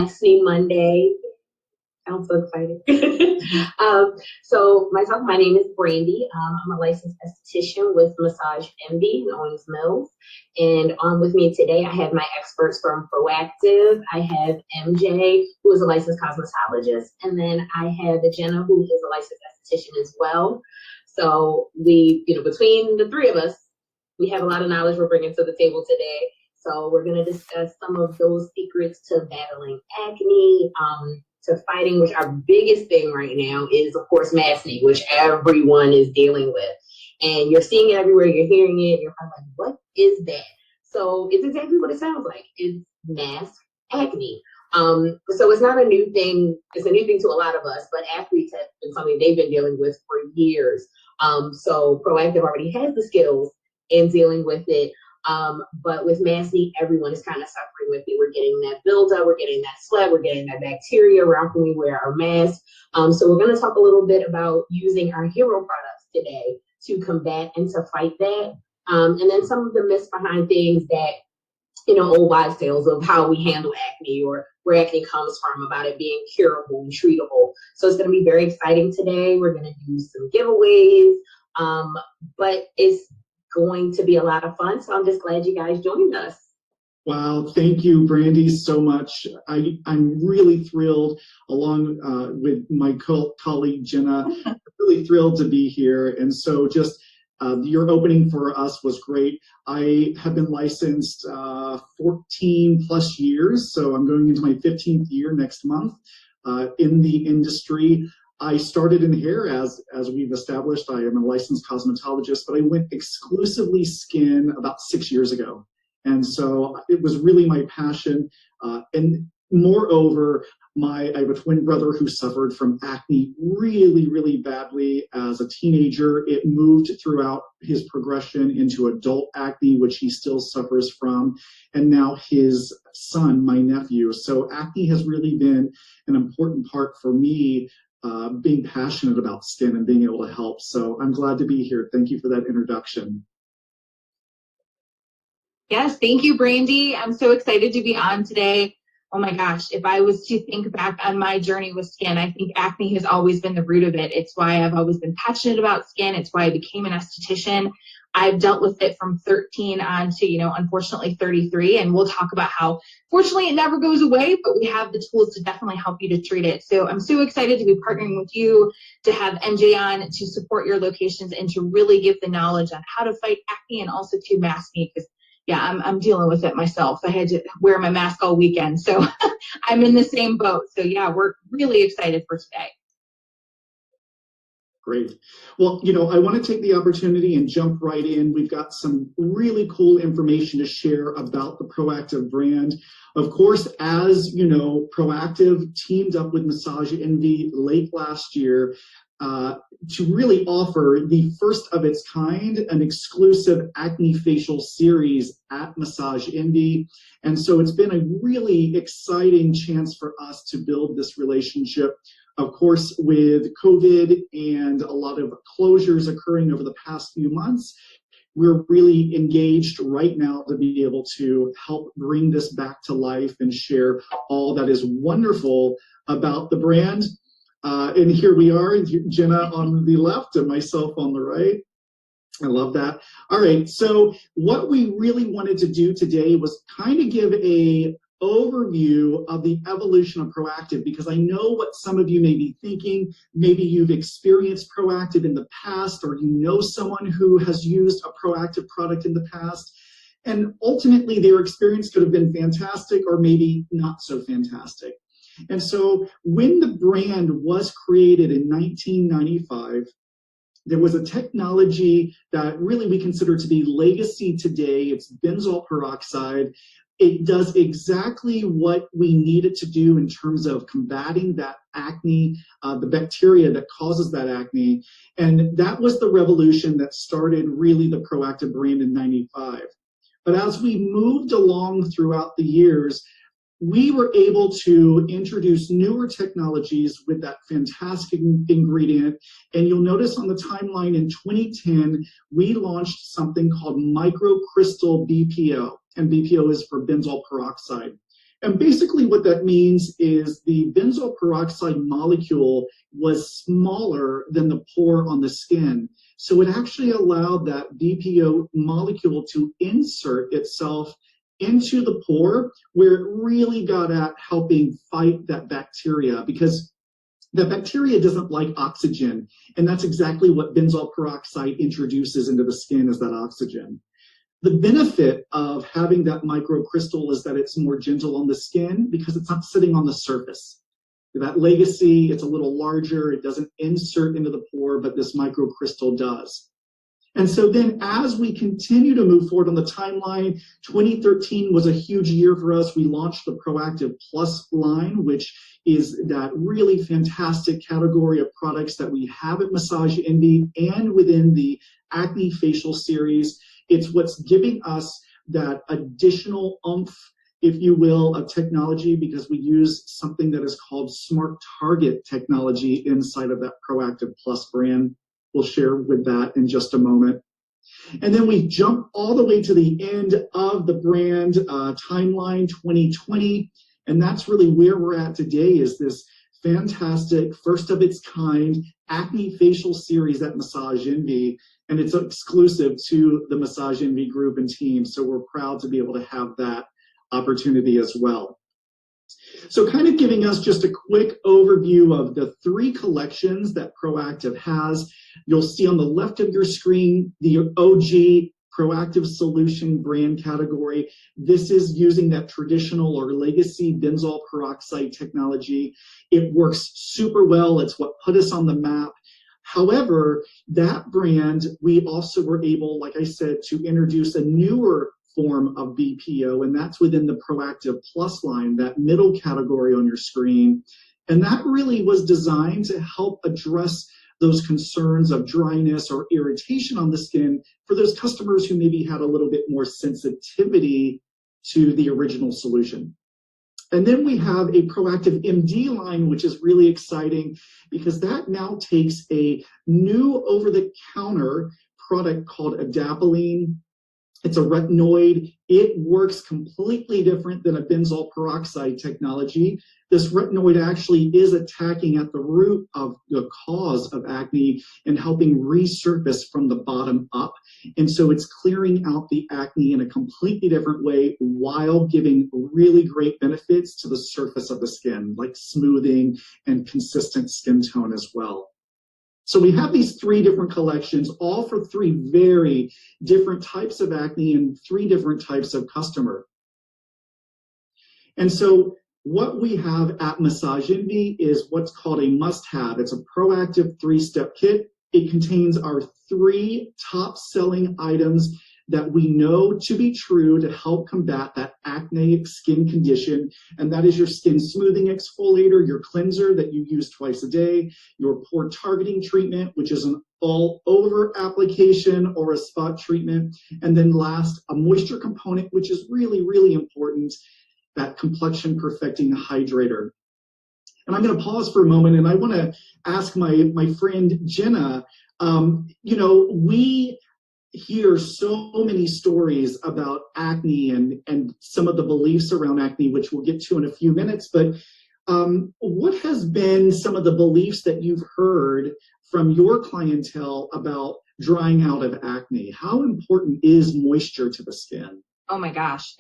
Maskne Monday. I'm so excited. My name is Brandy. I'm a licensed esthetician with Massage Envy Owings Mills. And with me today, I have my experts from Proactiv. I have MJ, who is a licensed cosmetologist. And then I have Jenna, who is a licensed esthetician as well. So between the three of us, we have a lot of knowledge we're bringing to the table today. So we're going to discuss some of those secrets to battling acne, to fighting, which our biggest thing right now is, of course, Maskne, which everyone is dealing with. And you're seeing it everywhere, you're hearing it, and you're kind of like, what is that? So it's exactly what it sounds like. It's mask acne. So it's not a new thing. It's a new thing to a lot of us, but athletes have been something they've been dealing with for years. So Proactiv already has the skills in dealing with it. But with Maskne, everyone is kind of suffering with it. We're getting that buildup, we're getting that sweat, we're getting that bacteria around when we wear our mask. So we're going to talk a little bit about using our hero products today to combat and to fight that. And then some of the myths behind things that, old wives' tales of how we handle acne or where acne comes from, about it being curable and treatable. So it's going to be very exciting today. We're going to do some giveaways, but it's going to be a lot of fun. So I'm just glad you guys joined us. Wow, thank you, Brandy, so much. I'm really thrilled, along with my colleague Jenna, really thrilled to be here. And so just your opening for us was great. I have been licensed 14 plus years, so I'm going into my 15th year next month in the industry. I started in hair, as we've established. I am a licensed cosmetologist, but I went exclusively skin about 6 years ago. And so it was really my passion. And moreover, I have a twin brother who suffered from acne really, really badly as a teenager. It moved throughout his progression into adult acne, which he still suffers from. And now his son, my nephew. So acne has really been an important part for me, being passionate about skin and being able to help. So I'm glad to be here. Thank you for that introduction. Yes, thank you, Brandy. I'm so excited to be on today. Oh my gosh, if I was to think back on my journey with skin, I think acne has always been the root of it. It's why I've always been passionate about skin. It's why I became an esthetician. I've dealt with it from 13 on to, unfortunately 33. And we'll talk about how, fortunately, it never goes away, but we have the tools to definitely help you to treat it. So I'm so excited to be partnering with you, to have MJ on, to support your locations, and to really give the knowledge on how to fight acne and also to Maskne, because I'm dealing with it myself. I had to wear my mask all weekend, so I'm in the same boat. So yeah, we're really excited for today. Great. Well, I want to take the opportunity and jump right in. We've got some really cool information to share about the Proactiv brand. Of course, as you know, Proactiv teamed up with Massage Envy late last year to really offer the first of its kind, an exclusive Acne Facial Series at Massage Envy. And so it's been a really exciting chance for us to build this relationship. Of course, with COVID and a lot of closures occurring over the past few months, we're really engaged right now to be able to help bring this back to life and share all that is wonderful about the brand. And here we are, Jenna on the left and myself on the right. I love that. All right, so what we really wanted to do today was kind of give a overview of the evolution of Proactiv, because I know what some of you may be thinking. Maybe you've experienced Proactiv in the past, or you know someone who has used a Proactiv product in the past. And ultimately, their experience could have been fantastic or maybe not so fantastic. And so when the brand was created in 1995, there was a technology that really we consider to be legacy today. It's benzoyl peroxide. It does exactly what we need it to do in terms of combating that acne, the bacteria that causes that acne. And that was the revolution that started really the Proactiv brand in 95. But as we moved along throughout the years, we were able to introduce newer technologies with that fantastic ingredient. And you'll notice on the timeline in 2010, we launched something called microcrystal BPO, and BPO is for benzoyl peroxide. And basically what that means is the benzoyl peroxide molecule was smaller than the pore on the skin. So it actually allowed that BPO molecule to insert itself into the pore, where it really got at helping fight that bacteria, because the bacteria doesn't like oxygen. And that's exactly what benzoyl peroxide introduces into the skin, is that oxygen. The benefit of having that microcrystal is that it's more gentle on the skin because it's not sitting on the surface. That legacy, it's a little larger, it doesn't insert into the pore, but this microcrystal does. And so then as we continue to move forward on the timeline, 2013 was a huge year for us. We launched the Proactiv Plus line, which is that really fantastic category of products that we have at Massage Envy and within the Acne Facial Series. It's what's giving us that additional oomph, if you will, of technology, because we use something that is called Smart Target technology inside of that Proactiv Plus brand. We'll share with that in just a moment. And then we jump all the way to the end of the brand timeline, 2020. And that's really where we're at today, is this fantastic, first of its kind Acne Facial Series at Massage Envy. And it's exclusive to the Massage Envy group and team. So we're proud to be able to have that opportunity as well. So kind of giving us just a quick overview of the 3 collections that Proactiv has. You'll see on the left of your screen the OG Proactiv Solution brand category. This is using that traditional or legacy benzoyl peroxide technology. It works super well. It's what put us on the map. However, that brand, we also were able, like I said, to introduce a newer form of BPO, and that's within the Proactiv Plus line, that middle category on your screen. And that really was designed to help address those concerns of dryness or irritation on the skin for those customers who maybe had a little bit more sensitivity to the original solution. And then we have a Proactiv MD line, which is really exciting because that now takes a new over-the-counter product called adapalene. It's a retinoid. It works completely different than a benzoyl peroxide technology. This retinoid actually is attacking at the root of the cause of acne and helping resurface from the bottom up. And so it's clearing out the acne in a completely different way while giving really great benefits to the surface of the skin, like smoothing and consistent skin tone as well. So we have these 3 different collections, all for 3 very different types of acne and 3 different types of customer. And so what we have at Massage Envy is what's called a must-have. It's a Proactiv 3-step kit. It contains our 3 top-selling items that we know to be true to help combat that acne skin condition. And that is your skin smoothing exfoliator, your cleanser that you use twice a day, your pore targeting treatment, which is an all-over application or a spot treatment. And then last, a moisture component, which is really, really important, that complexion perfecting hydrator. And I'm going to pause for a moment, and I want to ask my friend Jenna, we hear so many stories about acne and some of the beliefs around acne, which we'll get to in a few minutes. But what has been some of the beliefs that you've heard from your clientele about drying out of acne? How important is moisture to the skin? Oh my gosh.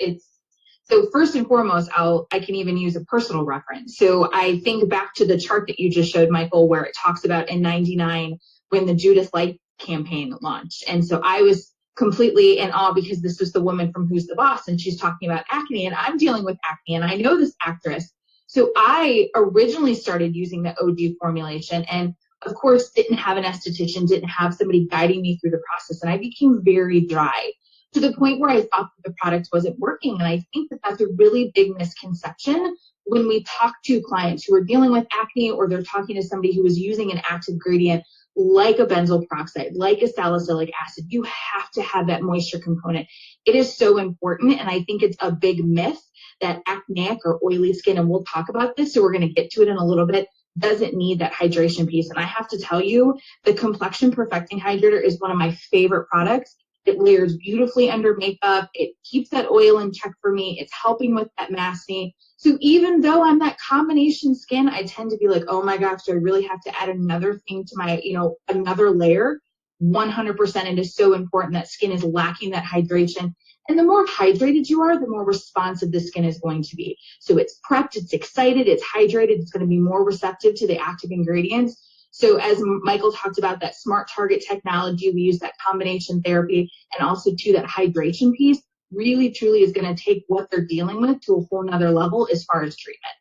So first and foremost, I can even use a personal reference. So I think back to the chart that you just showed, Michael, where it talks about in 99 when the Judith Light campaign launched. And so I was completely in awe because this was the woman from Who's the Boss, and she's talking about acne, and I'm dealing with acne, and I know this actress. So I originally started using the OG formulation, and of course didn't have an esthetician, didn't have somebody guiding me through the process, and I became very dry to the point where I thought that the product wasn't working. And I think that that's a really big misconception when we talk to clients who are dealing with acne, or they're talking to somebody who is using an active ingredient like a benzoyl peroxide, like a salicylic acid. You have to have that moisture component. It is so important. And I think it's a big myth that acneic or oily skin, and we'll talk about this, so we're going to get to it in a little bit, doesn't need that hydration piece. And I have to tell you, the Complexion Perfecting Hydrator is one of my favorite products. It layers beautifully under makeup. It keeps that oil in check for me. It's helping with that maskne. So even though I'm that combination skin, I tend to be like, oh my gosh, do I really have to add another thing to my, another layer? 100%. It is so important that skin is lacking that hydration. And the more hydrated you are, the more responsive the skin is going to be. So it's prepped, it's excited, it's hydrated, it's going to be more receptive to the active ingredients. So as Michael talked about, that smart target technology, we use that combination therapy, and also to that hydration piece really truly is going to take what they're dealing with to a whole nother level as far as treatment.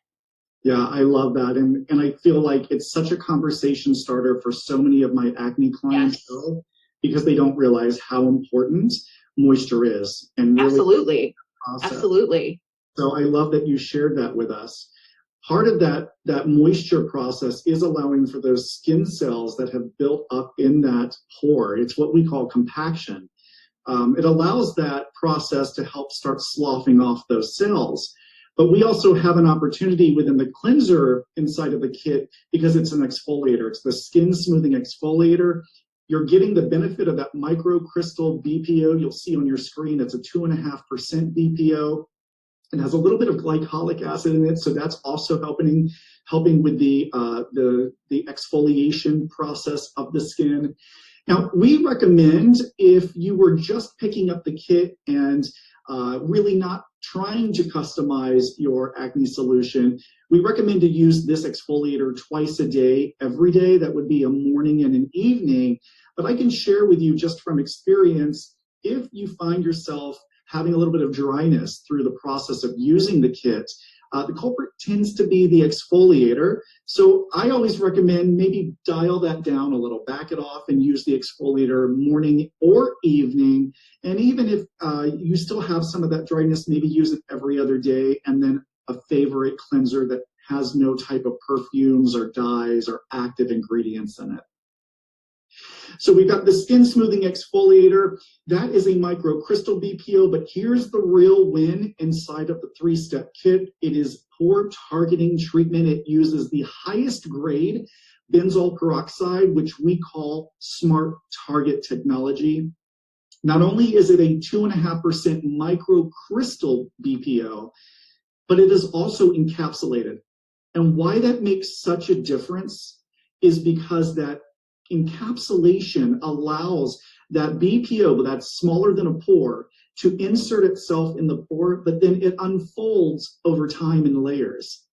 Yeah, I love that. And I feel like it's such a conversation starter for so many of my acne clients, Yes. because they don't realize how important moisture is. And really Absolutely. Absolutely. So I love that you shared that with us. Part of that moisture process is allowing for those skin cells that have built up in that pore. It's what we call compaction. It allows that process to help start sloughing off those cells. But we also have an opportunity within the cleanser inside of the kit, because it's an exfoliator. It's the skin smoothing exfoliator. You're getting the benefit of that microcrystal BPO. You'll see on your screen, it's a 2.5% BPO. It has a little bit of glycolic acid in it, so that's also helping with the exfoliation process of the skin. Now, we recommend, if you were just picking up the kit and really not trying to customize your acne solution, we recommend to use this exfoliator twice a day, every day. That would be a morning and an evening. But I can share with you just from experience, if you find yourself having a little bit of dryness through the process of using the kit, the culprit tends to be the exfoliator. So I always recommend maybe dial that down a little, back it off, and use the exfoliator morning or evening. And even if you still have some of that dryness, maybe use it every other day, and then a favorite cleanser that has no type of perfumes or dyes or active ingredients in it. So we've got the skin smoothing exfoliator. That is a microcrystal BPO, but here's the real win inside of the 3-step kit. It is pore targeting treatment. It uses the highest grade benzoyl peroxide, which we call smart target technology. Not only is it a 2.5% microcrystal BPO, but it is also encapsulated. And why that makes such a difference is because that encapsulation allows that BPO, that's smaller than a pore, to insert itself in the pore, but then it unfolds over time in layers.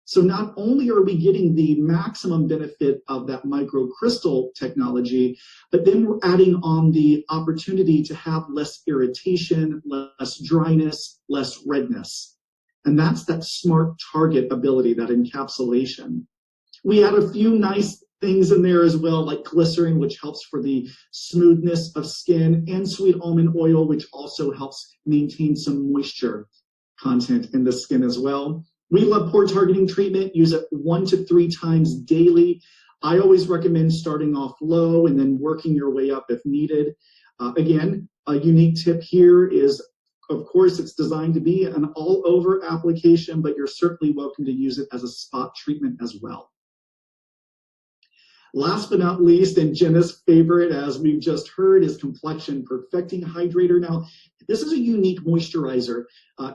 So not only are we getting the maximum benefit of that microcrystal technology, but then we're adding on the opportunity to have less irritation, less dryness, less redness. And that's that smart target ability, that encapsulation. We add a few nice things in there as well, like glycerin, which helps for the smoothness of skin, and sweet almond oil, which also helps maintain some moisture content in the skin as well. We love pore targeting treatment. Use it 1 to 3 times daily. I always recommend starting off low and then working your way up if needed. Again, a unique tip here is, of course, it's designed to be an all-over application, but you're certainly welcome to use it as a spot treatment as well. Last but not least, and Jenna's favorite, as we've just heard, is Complexion Perfecting Hydrator. Now, this is a unique moisturizer.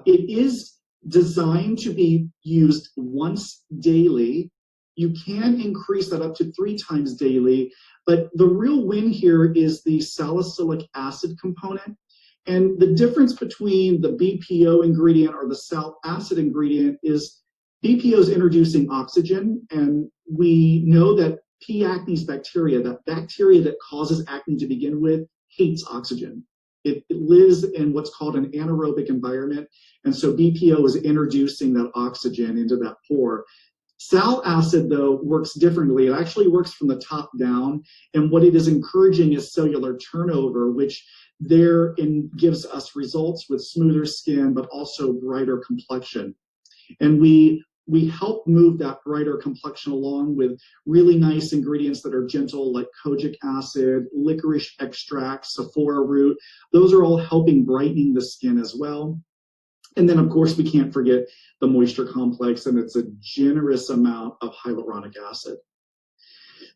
It is designed to be used once daily. You can increase that up to 3 times daily, but the real win here is the salicylic acid component. And the difference between the BPO ingredient or the sal acid ingredient is BPO is introducing oxygen, and we know that P. acnes bacteria, that bacteria that causes acne to begin with, hates oxygen. It lives in what's called an anaerobic environment, and so BPO is introducing that oxygen into that pore. Sal acid, though, works differently. It actually works from the top down, and what it is encouraging is cellular turnover, which therein gives us results with smoother skin, but also brighter complexion. And we help move that brighter complexion along with really nice ingredients that are gentle, like kojic acid, licorice extract, sephora root. Those are all helping brightening the skin as well. And then, of course, we can't forget the moisture complex, and it's a generous amount of hyaluronic acid.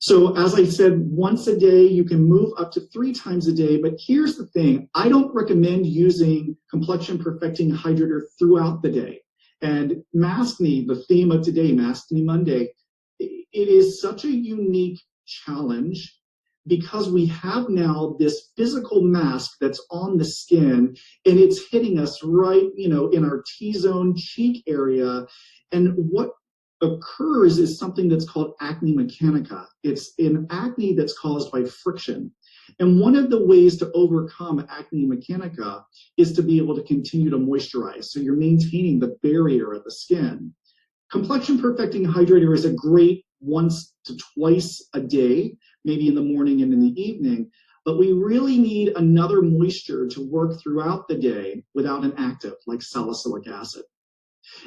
So as I said, once a day, you can move up to 3 times a day. But here's the thing. I don't recommend using Complexion Perfecting Hydrator throughout the day. And Maskne, the theme of today, Maskne Monday, it is such a unique challenge because we have now this physical mask that's on the skin and it's hitting us right, in our T-zone cheek area. And what occurs is something that's called acne mechanica. It's an acne that's caused by friction. And one of the ways to overcome acne mechanica is to be able to continue to moisturize. So you're maintaining the barrier of the skin. Complexion Perfecting Hydrator is a great once to twice a day, maybe in the morning and in the evening, but we really need another moisture to work throughout the day without an active like salicylic acid.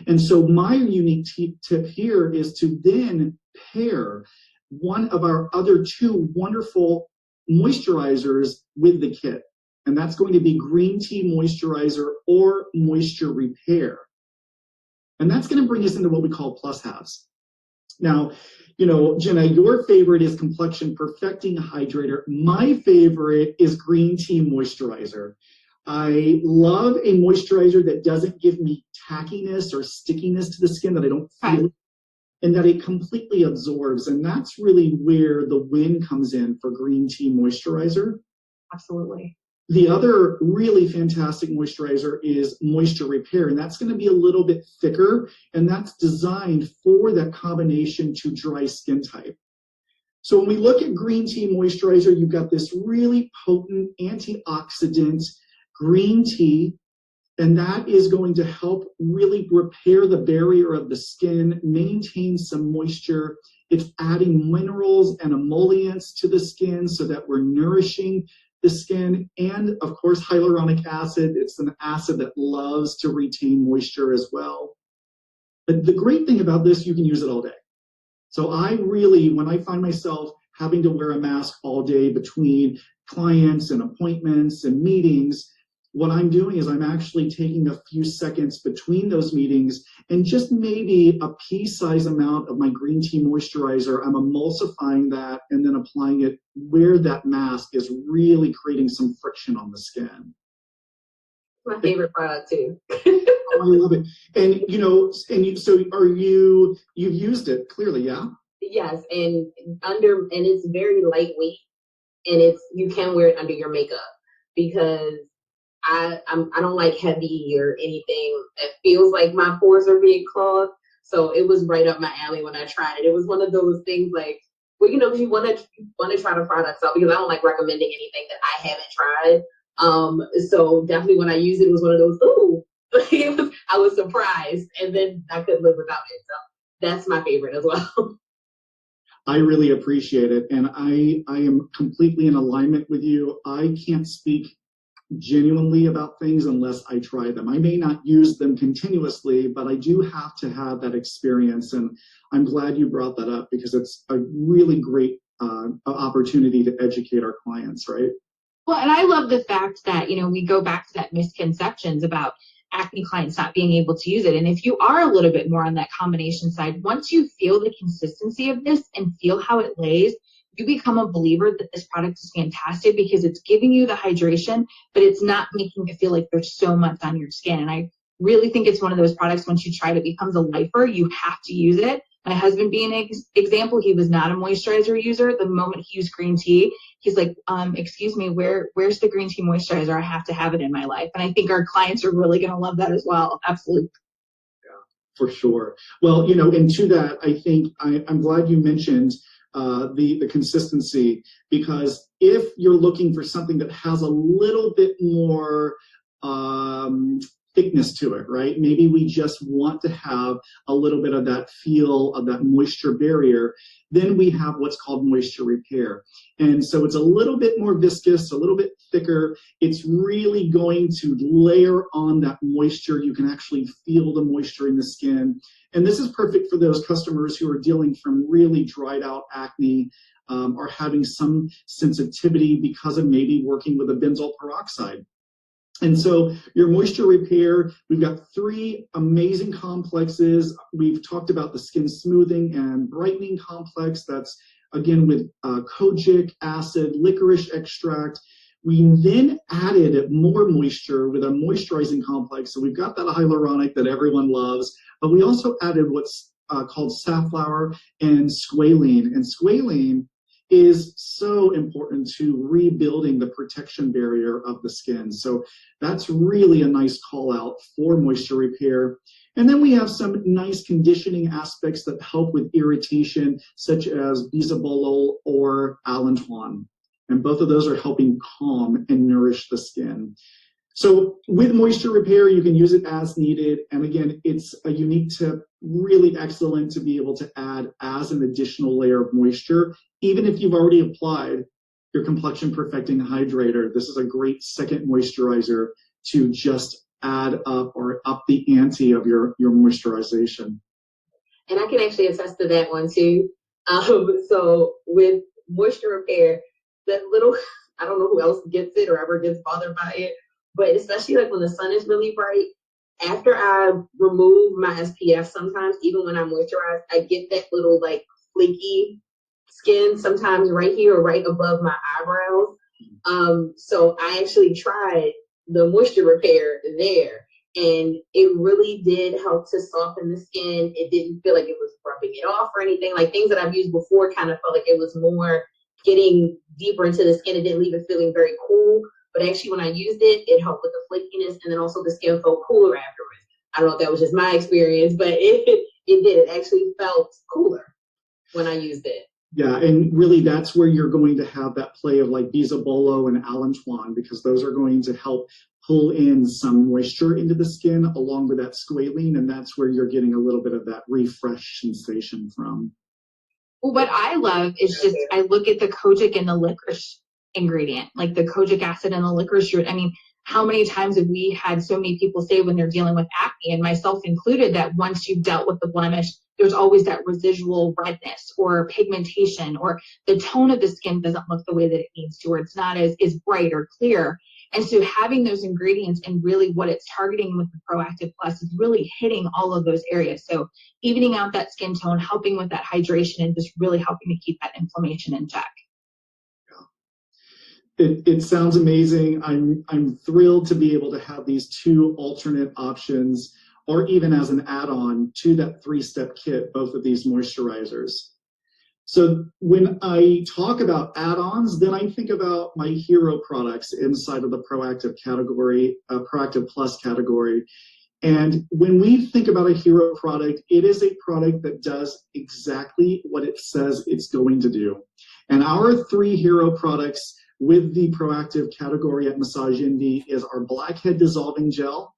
And so my unique tip here is to then pair one of our other two wonderful moisturizers with the kit. And that's going to be green tea moisturizer or moisture repair. And that's going to bring us into what we call plus halves. Now, Jenna, your favorite is Complexion Perfecting Hydrator. My favorite is green tea moisturizer. I love a moisturizer that doesn't give me tackiness or stickiness to the skin, that I don't feel, and that it completely absorbs. And that's really where the win comes in for green tea moisturizer. Absolutely. The other really fantastic moisturizer is Moisture Repair, and that's going to be a little bit thicker, and that's designed for that combination to dry skin type. So when we look at green tea moisturizer, you've got this really potent antioxidant green tea, and that is going to help really repair the barrier of the skin, maintain some moisture. It's adding minerals and emollients to the skin so that we're nourishing the skin, and of course hyaluronic acid. It's an acid that loves to retain moisture as well. But the great thing about this, you can use it all day. So I really, when I find myself having to wear a mask all day between clients and appointments and meetings, what I'm doing is I'm actually taking a few seconds between those meetings and just maybe a pea-sized amount of my green tea moisturizer, I'm emulsifying that and then applying it where that mask is really creating some friction on the skin. My favorite product too. Oh, I love it. And so you've used it clearly, yeah? Yes, and it's very lightweight, and you can wear it under your makeup because I don't like heavy or anything that feels like my pores are being clogged. So it was right up my alley when I tried it. It was one of those things like, well, because you want to try the products out, because I don't like recommending anything that I haven't tried. So definitely when I used it, it was one of those, ooh, I was surprised, and then I couldn't live without it. So that's my favorite as well. I really appreciate it, and I am completely in alignment with you. I can't speak genuinely about things unless I try them. I may not use them continuously, but I do have to have that experience, and I'm glad you brought that up because it's a really great opportunity to educate our clients, right? Well, and I love the fact that, we go back to that misconceptions about acne clients not being able to use it. And if you are a little bit more on that combination side, once you feel the consistency of this and feel how it lays, you become a believer that this product is fantastic because it's giving you the hydration, but it's not making it feel like there's so much on your skin. And I really think it's one of those products, once you try it, it becomes a lifer. You have to use it. My husband being an example, he was not a moisturizer user. The moment he used green tea, he's like, excuse me, where's the green tea moisturizer? I have to have it in my life. And I think our clients are really going to love that as well. Absolutely. Yeah, for sure. Well, and to that, I think I'm glad you mentioned the consistency, because if you're looking for something that has a little bit more thickness to it, right? Maybe we just want to have a little bit of that feel of that moisture barrier. Then we have what's called Moisture Repair. And so it's a little bit more viscous, a little bit thicker. It's really going to layer on that moisture. You can actually feel the moisture in the skin. And this is perfect for those customers who are dealing from really dried out acne, or having some sensitivity because of maybe working with a benzoyl peroxide. And so your Moisture Repair, we've got 3 amazing complexes. We've talked about the skin smoothing and brightening complex. That's, again, with kojic acid, licorice extract. We then added more moisture with a moisturizing complex. So we've got that hyaluronic that everyone loves, but we also added what's called safflower and squalene. And squalene is so important to rebuilding the protection barrier of the skin. So that's really a nice call out for moisture repair. And then we have some nice conditioning aspects that help with irritation, such as bisabolol or allantoin. And both of those are helping calm and nourish the skin. So with moisture repair, you can use it as needed. And again, it's a unique tip, really excellent to be able to add as an additional layer of moisture. Even if you've already applied your complexion perfecting hydrator, this is a great second moisturizer to just add up or up the ante of your moisturization. And I can actually attest to that one too. So with moisture repair, that little, I don't know who else gets it or ever gets bothered by it, but especially like when the sun is really bright, after I remove my SPF, sometimes even when I moisturize, I get that little like flaky skin sometimes right here or right above my eyebrows. So I actually tried the moisture repair there, and it really did help to soften the skin. It didn't feel like it was rubbing it off or anything. Like things that I've used before kind of felt like it was more getting deeper into the skin. It didn't leave it feeling very cool. But actually, when I used it, it helped with the flakiness, and then also the skin felt cooler afterwards. I don't know if that was just my experience, but it did. It actually felt cooler when I used it. Yeah, and really that's where you're going to have that play of like bisabolol and allantoin, because those are going to help pull in some moisture into the skin along with that squalene, and that's where you're getting a little bit of that refresh sensation from. Well, what I love is just, I look at the kojic and the licorice ingredient, like the kojic acid and the licorice root. I mean, how many times have we had so many people say when they're dealing with acne, and myself included, that once you've dealt with the blemish, there's always that residual redness or pigmentation, or the tone of the skin doesn't look the way that it needs to, or it's not as bright or clear. And so having those ingredients and really what it's targeting with the Proactiv Plus is really hitting all of those areas. So evening out that skin tone, helping with that hydration, and just really helping to keep that inflammation in check. It sounds amazing. I'm thrilled to be able to have these two alternate options, or even as an add-on to that 3-step kit, both of these moisturizers. So when I talk about add-ons, then I think about my hero products inside of the Proactiv category, Proactiv Plus category. And when we think about a hero product, it is a product that does exactly what it says it's going to do. And our 3 hero products with the Proactiv category at Massage Envy is our Blackhead Dissolving Gel,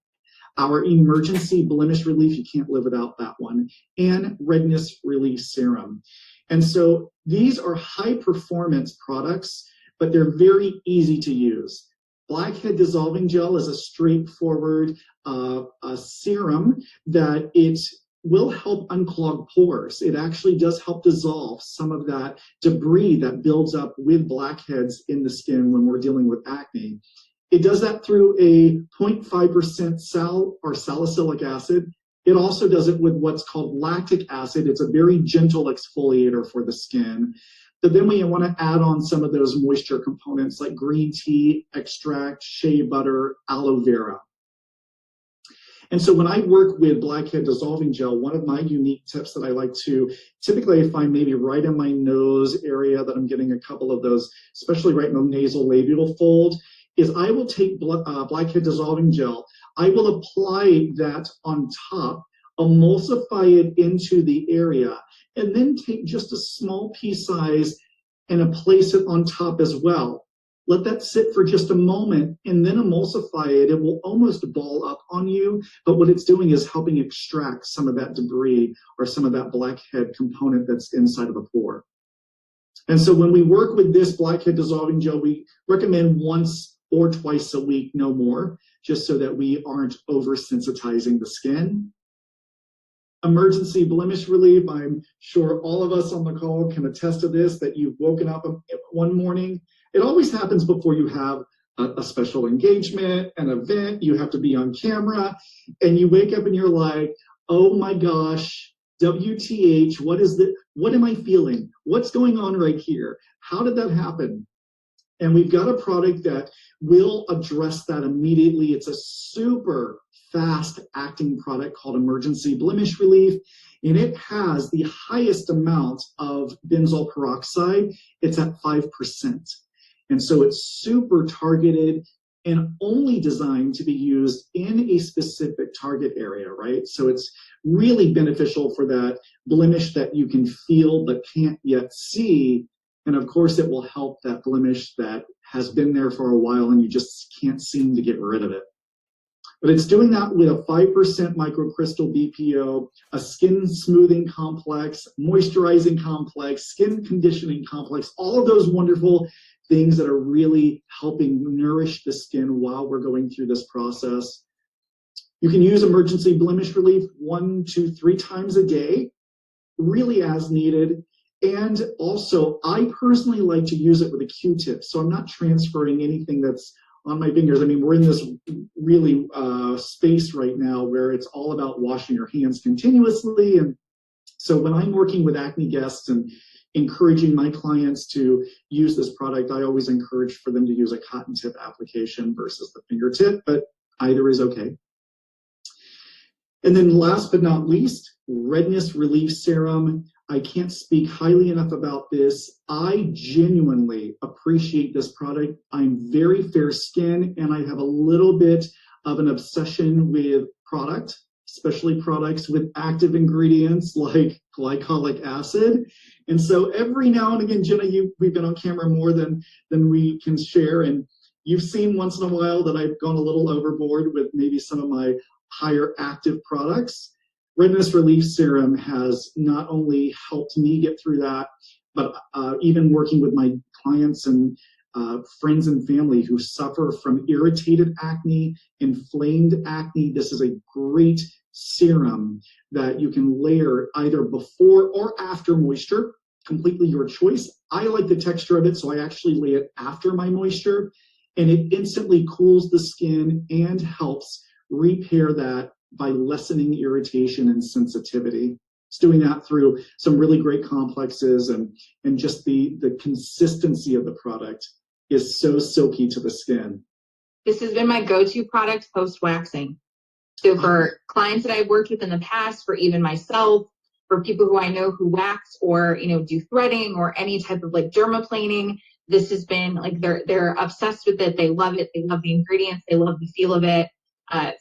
our Emergency Blemish Relief, you can't live without that one, and Redness Relief Serum. And so these are high performance products, but they're very easy to use. Blackhead Dissolving Gel is a straightforward a serum that it will help unclog pores. It actually does help dissolve some of that debris that builds up with blackheads in the skin when we're dealing with acne. It does that through a 0.5% salicylic acid. It also does it with what's called lactic acid. It's a very gentle exfoliator for the skin. But then we want to add on some of those moisture components like green tea extract, shea butter, aloe vera. And so when I work with Blackhead Dissolving Gel, one of my unique tips that I like to, typically I find maybe right in my nose area that I'm getting a couple of those, especially right in the nasal labial fold, is I will take Blackhead Dissolving Gel, I will apply that on top, emulsify it into the area, and then take just a small pea size and place it on top as well. Let that sit for just a moment and then emulsify it. It will almost ball up on you, but what it's doing is helping extract some of that debris or some of that blackhead component that's inside of the pore. And so when we work with this Blackhead Dissolving Gel, we recommend once or twice a week, no more, just so that we aren't oversensitizing the skin. Emergency Blemish Relief, I'm sure all of us on the call can attest to this, that you've woken up one morning. It always happens before you have a special engagement, an event, you have to be on camera, and you wake up and you're like, oh my gosh, WTH, what am I feeling? What's going on right here? How did that happen? And we've got a product that will address that immediately. It's a super fast acting product called Emergency Blemish Relief, and it has the highest amount of benzoyl peroxide. It's at 5%. And so it's super targeted and only designed to be used in a specific target area, right? So it's really beneficial for that blemish that you can feel but can't yet see. And of course, it will help that blemish that has been there for a while and you just can't seem to get rid of it. But it's doing that with a 5% microcrystal BPO, a skin smoothing complex, moisturizing complex, skin conditioning complex, all of those wonderful things that are really helping nourish the skin while we're going through this process. You can use emergency blemish relief 1, 2, 3 times a day, really as needed. And also, I personally like to use it with a Q-tip, so I'm not transferring anything that's on my fingers. I mean, we're in this really space right now where it's all about washing your hands continuously. And so when I'm working with acne guests and encouraging my clients to use this product, I always encourage for them to use a cotton tip application versus the fingertip, but either is okay. And then last but not least, redness relief serum. I can't speak highly enough about this. I genuinely appreciate this product. I'm very fair skinned and I have a little bit of an obsession with product, especially products with active ingredients like glycolic acid. And so every now and again, Jenna, we've been on camera more than we can share. And you've seen once in a while that I've gone a little overboard with maybe some of my higher active products. Redness Relief Serum has not only helped me get through that, but even working with my clients and friends and family who suffer from irritated acne, inflamed acne, this is a great serum that you can layer either before or after moisture, completely your choice. I like the texture of it, so I actually lay it after my moisture, and it instantly cools the skin and helps repair that by lessening irritation and sensitivity. It's doing that through some really great complexes, and just the consistency of the product is so silky to the skin. This has been my go-to product post-waxing. So for clients that I've worked with in the past, for even myself, for people who I know who wax or, do threading or any type of like dermaplaning, this has been like, they're obsessed with it. They love it. They love the ingredients. They love the feel of it.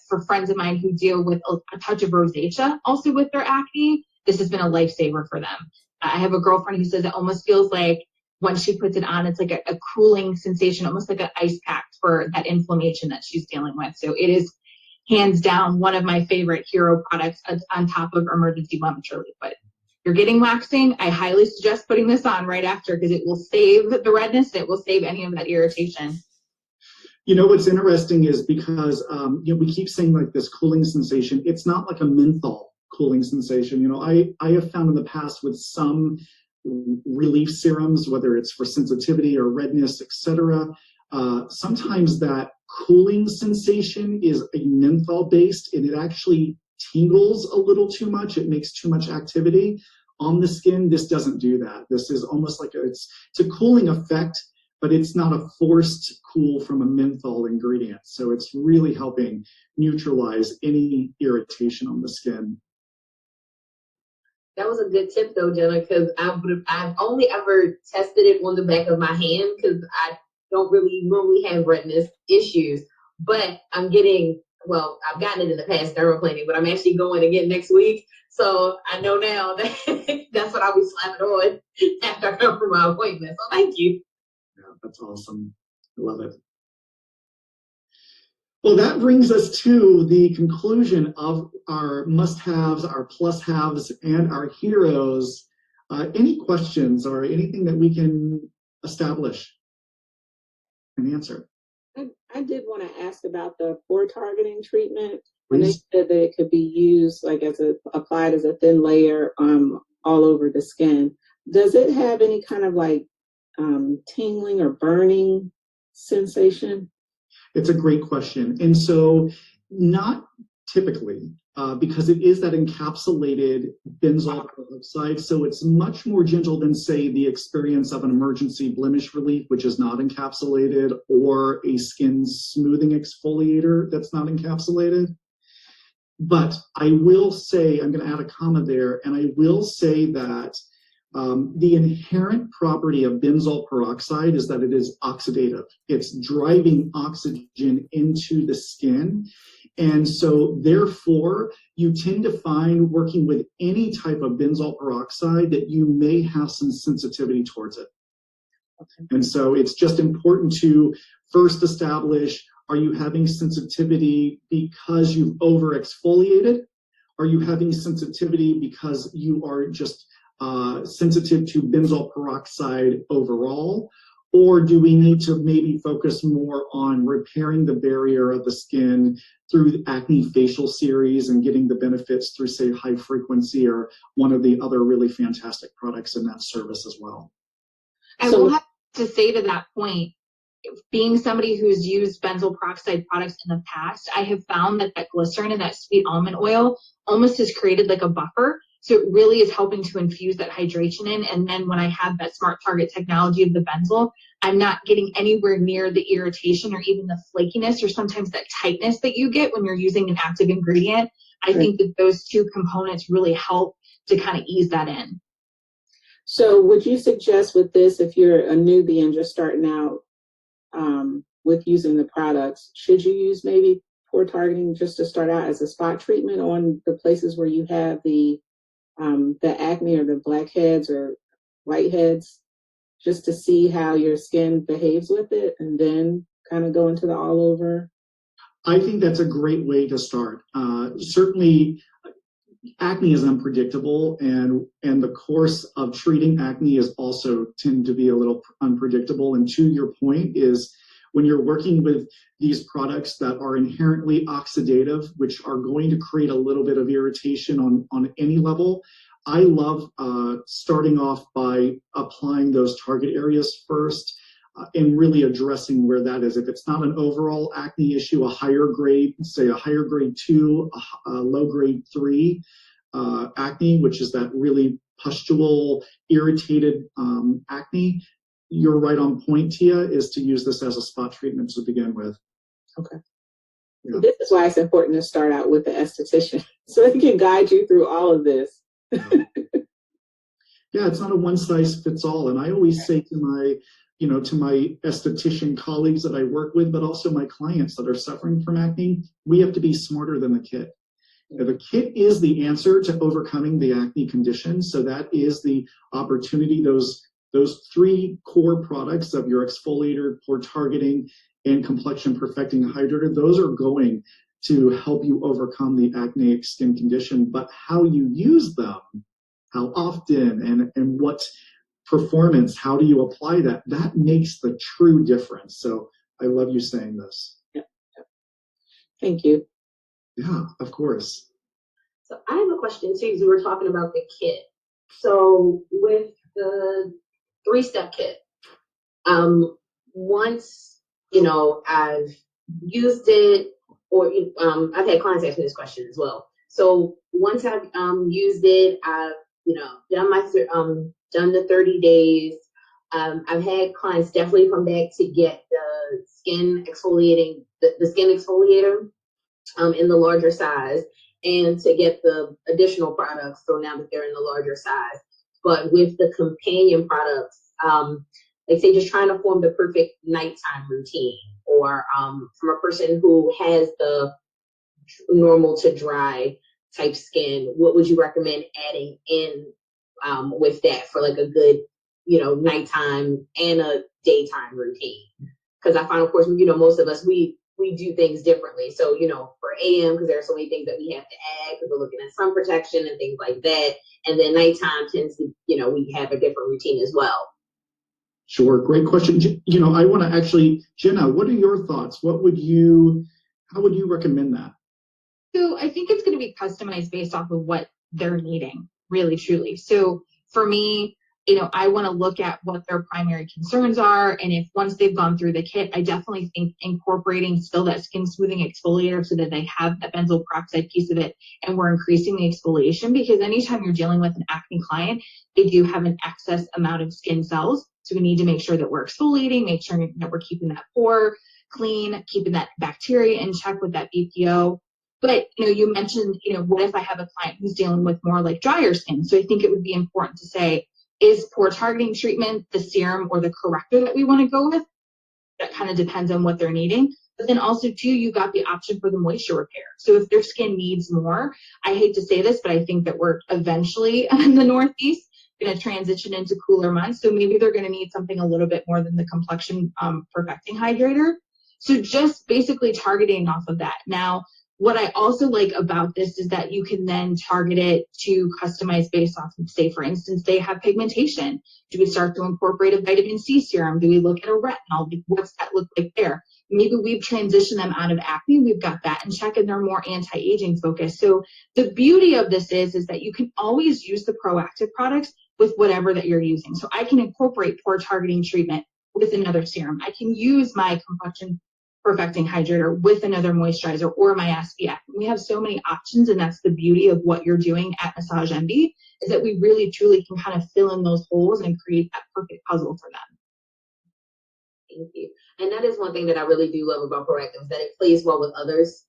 For friends of mine who deal with a touch of rosacea also with their acne, this has been a lifesaver for them. I have a girlfriend who says it almost feels like when she puts it on, it's like a cooling sensation, almost like an ice pack for that inflammation that she's dealing with. So it is hands down one of my favorite hero products on top of emergency blemish relief. But if you're getting waxing, I highly suggest putting this on right after because it will save the redness. It will save any of that irritation. What's interesting is because we keep saying like this cooling sensation. It's not like a menthol cooling sensation. I have found in the past with some relief serums, whether it's for sensitivity or redness, etc., sometimes that cooling sensation is a menthol based, and it actually tingles a little too much. It makes too much activity on the skin. This doesn't do that. This is almost like it's a cooling effect, but it's not a forced cool from a menthol ingredient. So it's really helping neutralize any irritation on the skin. That was a good tip though, Jenna, because I've only ever tested it on the back of my hand because I don't really normally have redness issues. But I've gotten it in the past dermaplaning, but I'm actually going again next week. So I know now that that's what I'll be slapping on after I come from my appointment. So thank you. Yeah, that's awesome. I love it. Well, that brings us to the conclusion of our must-haves, our plus-haves, and our heroes. Any questions or anything that we can establish and answer? I did want to ask about the pore targeting treatment. When they said that it could be used like applied as a thin layer all over the skin. Does it have any kind of like tingling or burning sensation? It's a great question. And so not typically, because it is that encapsulated benzoyl peroxide. So it's much more gentle than, say, the experience of an emergency blemish relief, which is not encapsulated, or a skin smoothing exfoliator that's not encapsulated. But I will say, I'm going to add a comma there, and I will say that the inherent property of benzoyl peroxide is that it is oxidative. It's driving oxygen into the skin. And so therefore, you tend to find working with any type of benzoyl peroxide that you may have some sensitivity towards it. Okay. And so it's just important to first establish, are you having sensitivity because you've over exfoliated? Are you having sensitivity because you are just sensitive to benzoyl peroxide overall? Or do we need to maybe focus more on repairing the barrier of the skin through the Acne Facial Series and getting the benefits through, say, high frequency or one of the other really fantastic products in that service as well? I will have to say to that point, being somebody who's used benzoyl peroxide products in the past, I have found that glycerin and that sweet almond oil almost has created like a buffer. So it really is helping to infuse that hydration in. And then when I have that smart target technology of the benzoyl, I'm not getting anywhere near the irritation or even the flakiness or sometimes that tightness that you get when you're using an active ingredient. I think that those two components really help to kind of ease that in. So would you suggest with this, if you're a newbie and just starting out with using the products, should you use maybe pore targeting just to start out as a spot treatment on the places where you have the acne or the blackheads or whiteheads, just to see how your skin behaves with it and then kind of go into the all over? I think that's a great way to start. Certainly, acne is unpredictable, and the course of treating acne is also tend to be a little unpredictable. And to your point is, when you're working with these products that are inherently oxidative, which are going to create a little bit of irritation on any level, I love starting off by applying those target areas first and really addressing where that is. If it's not an overall acne issue, a higher grade, say a higher grade 2, a low grade 3 acne, which is that really pustule, irritated acne, you're right on point, Tia, is to use this as a spot treatment to begin with. Okay. Yeah. This is why it's important to start out with the esthetician so they can guide you through all of this. Yeah, it's not a one size fits all. And I always say to my esthetician colleagues that I work with, but also my clients that are suffering from acne, we have to be smarter than the kit. The kit is the answer to overcoming the acne condition. So that is the opportunity. Those 3 core products of your exfoliator, pore targeting, and complexion perfecting hydrator, those are going to help you overcome the acneic skin condition. But how you use them, how often, and what performance, how do you apply that, that makes the true difference. So I love you saying this. Yeah. Thank you. Yeah, of course. So I have a question too, because we were talking about the kit. So with the 3-step kit, once, I've used it, or I've had clients ask me this question as well. So once I've used it, I've done the 30 days. I've had clients definitely come back to get the skin exfoliating, the skin exfoliator in the larger size, and to get the additional products. So now that they're in the larger size, but with the companion products, like say just trying to form the perfect nighttime routine, or from a person who has the normal to dry type skin, what would you recommend adding in with that for like a good, nighttime and a daytime routine? Because I find, of course, most of us, we do things differently. So, for AM, because there are so many things that we have to add because we're looking at sun protection and things like that. And then nighttime tends to, we have a different routine as well. Sure. Great question. I want to actually, Jenna, what are your thoughts? How would you recommend that? So I think it's going to be customized based off of what they're needing, really, truly. So for me, I want to look at what their primary concerns are. And if once they've gone through the kit, I definitely think incorporating still that skin smoothing exfoliator so that they have that benzoyl peroxide piece of it, and we're increasing the exfoliation, because anytime you're dealing with an acne client, they do have an excess amount of skin cells. So we need to make sure that we're exfoliating, make sure that we're keeping that pore clean, keeping that bacteria in check with that BPO. But, you mentioned, what if I have a client who's dealing with more like drier skin? So I think it would be important to say, is pore targeting treatment the serum or the corrector that we want to go with? That kind of depends on what they're needing. But then also, too, you got the option for the moisture repair. So if their skin needs more, I hate to say this, but I think that we're eventually in the Northeast going to transition into cooler months. So maybe they're going to need something a little bit more than the complexion perfecting hydrator. So just basically targeting off of that. Now, what I also like about this is that you can then target it to customize based off of, say, for instance, they have pigmentation. Do we start to incorporate a vitamin C serum? Do we look at a retinol? What's that look like there? Maybe we've transitioned them out of acne. We've got that in check, and they're more anti-aging focused. So the beauty of this is that you can always use the Proactiv products with whatever that you're using. So I can incorporate pore targeting treatment with another serum. I can use my complexion perfecting hydrator with another moisturizer or my SPF. We have so many options, and that's the beauty of what you're doing at Massage Envy, is that we really truly can kind of fill in those holes and create that perfect puzzle for them. Thank you. And that is one thing that I really do love about Proactiv, is that it plays well with others.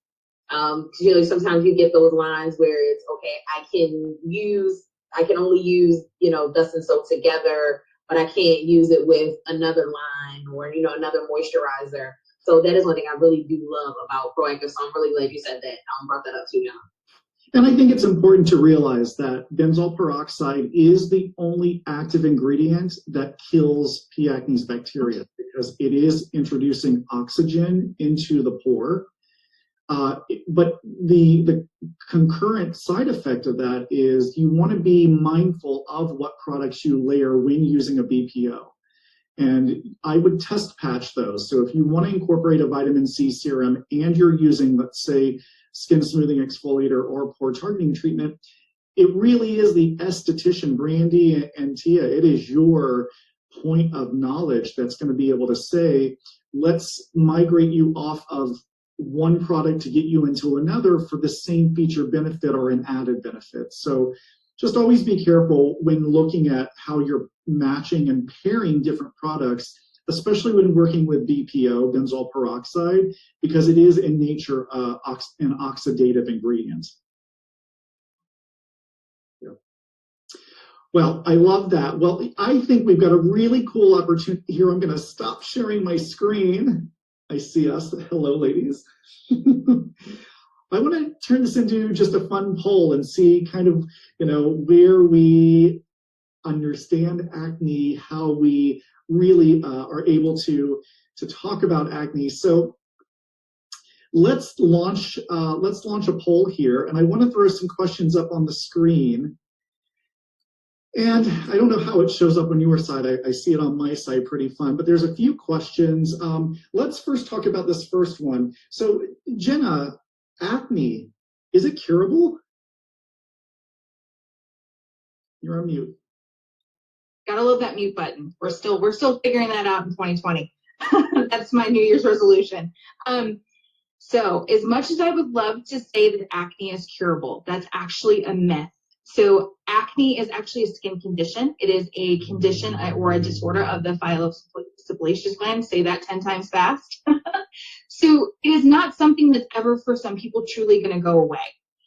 Because sometimes you get those lines where it's okay, I can only use dust and soap together, but I can't use it with another line or another moisturizer. So that is one thing I really do love about Proactiv. So I'm really glad you said that. Brought that up too, John. And I think it's important to realize that benzoyl peroxide is the only active ingredient that kills P. acnes bacteria, because it is introducing oxygen into the pore. But the concurrent side effect of that is you want to be mindful of what products you layer when using a BPO. And I would test patch those. So if you want to incorporate a vitamin C serum and you're using, let's say, skin smoothing exfoliator or pore targeting treatment, it really is the esthetician, Brandy and Tia, it is your point of knowledge that's going to be able to say, let's migrate you off of one product to get you into another for the same feature benefit or an added benefit. So just always be careful when looking at how you're matching and pairing different products, especially when working with BPO, benzoyl peroxide, because it is in nature an oxidative ingredient. Yeah. Well, I love that. Well, I think we've got a really cool opportunity here. I'm going to stop sharing my screen. I see us. Hello, ladies. I want to turn this into just a fun poll and see kind of, where we understand acne, how we really are able to talk about acne. So let's launch a poll here, and I want to throw some questions up on the screen. And I don't know how it shows up on your side. I see it on my side, pretty fun, but there's a few questions. Let's first talk about this first one. So Jenna, acne, is it curable? You're on mute. Gotta love that mute button. We're still figuring that out in 2020. That's my New Year's resolution. So as much as I would love to say that acne is curable, that's actually a myth. So acne is actually a skin condition. It is a condition or a disorder of the sebaceous gland. Say that 10 times fast. So it is not something that's ever, for some people, truly going to go away.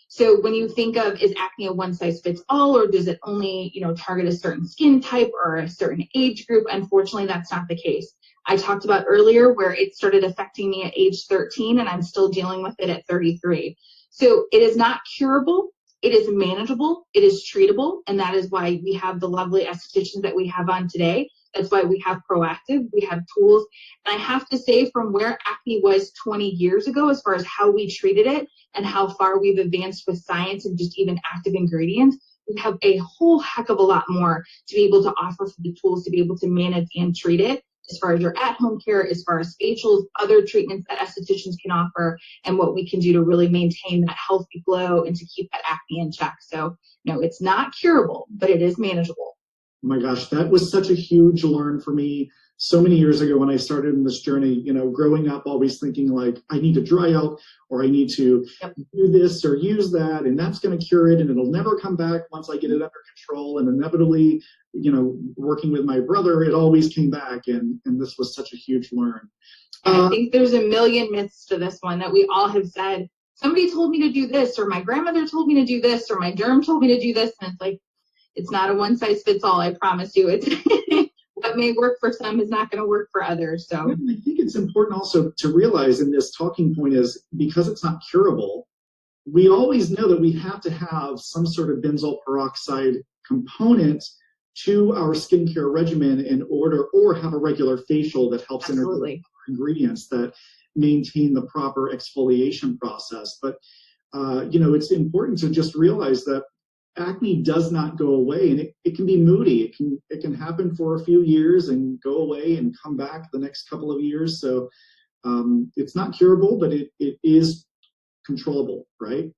So when you think of, is acne a one size fits all, or does it only, target a certain skin type or a certain age group? Unfortunately, that's not the case. I talked about earlier where it started affecting me at age 13, and I'm still dealing with it at 33. So it is not curable. It is manageable, it is treatable, and that is why we have the lovely estheticians that we have on today. That's why we have Proactiv, we have tools. And I have to say, from where acne was 20 years ago, as far as how we treated it and how far we've advanced with science and just even active ingredients, we have a whole heck of a lot more to be able to offer for the tools to be able to manage and treat it, as far as your at-home care, as far as facials, other treatments that estheticians can offer, and what we can do to really maintain that healthy glow and to keep that acne in check. So, no, it's not curable, but it is manageable. my gosh, that was such a huge learn for me so many years ago when I started in this journey, growing up, always thinking like, I need to dry out or I need to do this or use that, and that's going to cure it and it'll never come back once I get it under control. And inevitably, working with my brother, it always came back. And this was such a huge learn. I think there's a million myths to this one that we all have said, somebody told me to do this, or my grandmother told me to do this, or my derm told me to do this. And it's like, it's not a one size fits all. I promise you. It's what may work for some is not going to work for others. So I think it's important also to realize in this talking point is because it's not curable, we always know that we have to have some sort of benzoyl peroxide component to our skincare regimen in order, or have a regular facial that helps integrate ingredients that maintain the proper exfoliation process. But, it's important to just realize that acne does not go away, and it can be moody. It can happen for a few years and go away and come back the next couple of years. So it's not curable, but it is controllable, right?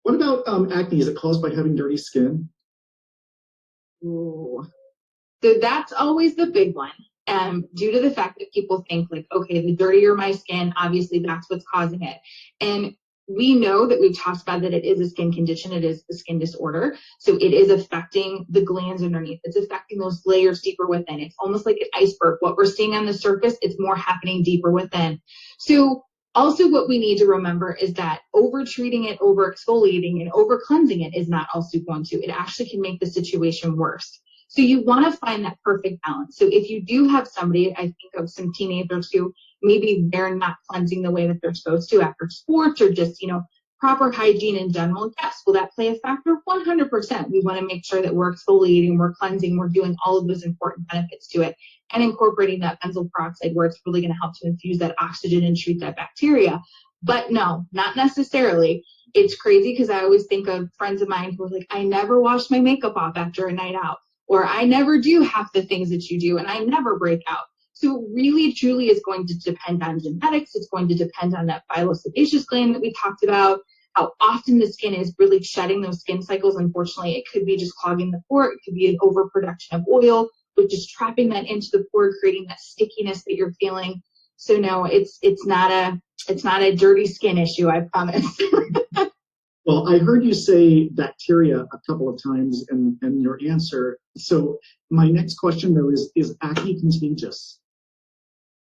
What about acne? Is it caused by having dirty skin? Ooh. So that's always the big one. Due to the fact that people think like, okay, the dirtier my skin, obviously that's what's causing it. And we know that we've talked about that it is a skin condition. It is a skin disorder. So it is affecting the glands underneath. It's affecting those layers deeper within. It's almost like an iceberg. What we're seeing on the surface, it's more happening deeper within. So also what we need to remember is that over treating it, over exfoliating and over cleansing it is not also going to. It actually can make the situation worse. So you want to find that perfect balance. So if you do have somebody, I think of some teenagers who maybe they're not cleansing the way that they're supposed to after sports, or just, proper hygiene in general. Yes, will that play a factor? 100%. We want to make sure that we're exfoliating, we're cleansing, we're doing all of those important benefits to it, and incorporating that benzoyl peroxide where it's really going to help to infuse that oxygen and treat that bacteria. But no, not necessarily. It's crazy because I always think of friends of mine who are like, I never wash my makeup off after a night out, or I never do half the things that you do, and I never break out. So it really, truly is going to depend on genetics. It's going to depend on that pilosebaceous gland that we talked about, how often the skin is really shedding those skin cycles. Unfortunately, it could be just clogging the pore. It could be an overproduction of oil, which is trapping that into the pore, creating that stickiness that you're feeling. So no, it's not a dirty skin issue, I promise. Well, I heard you say bacteria a couple of times in your answer. So my next question, though, is acne contagious?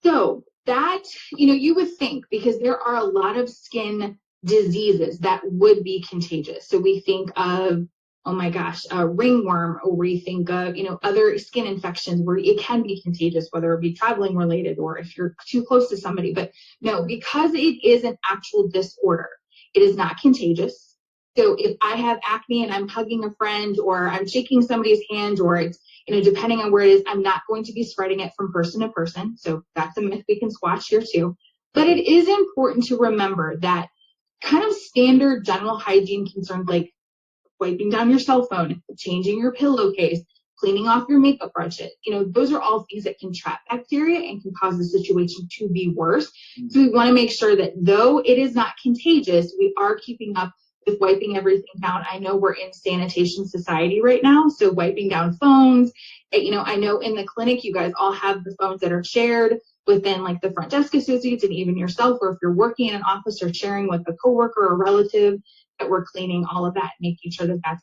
So that, you would think, because there are a lot of skin diseases that would be contagious. So we think of, oh my gosh, ringworm, or we think of, other skin infections where it can be contagious, whether it be traveling related or if you're too close to somebody. But no, because it is an actual disorder, it is not contagious. So if I have acne and I'm hugging a friend or I'm shaking somebody's hand, or it's, depending on where it is, I'm not going to be spreading it from person to person. So that's a myth we can squash here too. But it is important to remember that kind of standard general hygiene concerns like wiping down your cell phone, changing your pillowcase, cleaning off your makeup brushes, those are all things that can trap bacteria and can cause the situation to be worse. So we want to make sure that though it is not contagious, we are keeping up with wiping everything down. I know we're in sanitation society right now, so wiping down phones. I know in the clinic you guys all have the phones that are shared within like the front desk associates and even yourself, or if you're working in an office or sharing with a coworker or relative, that we're cleaning all of that, making sure that that's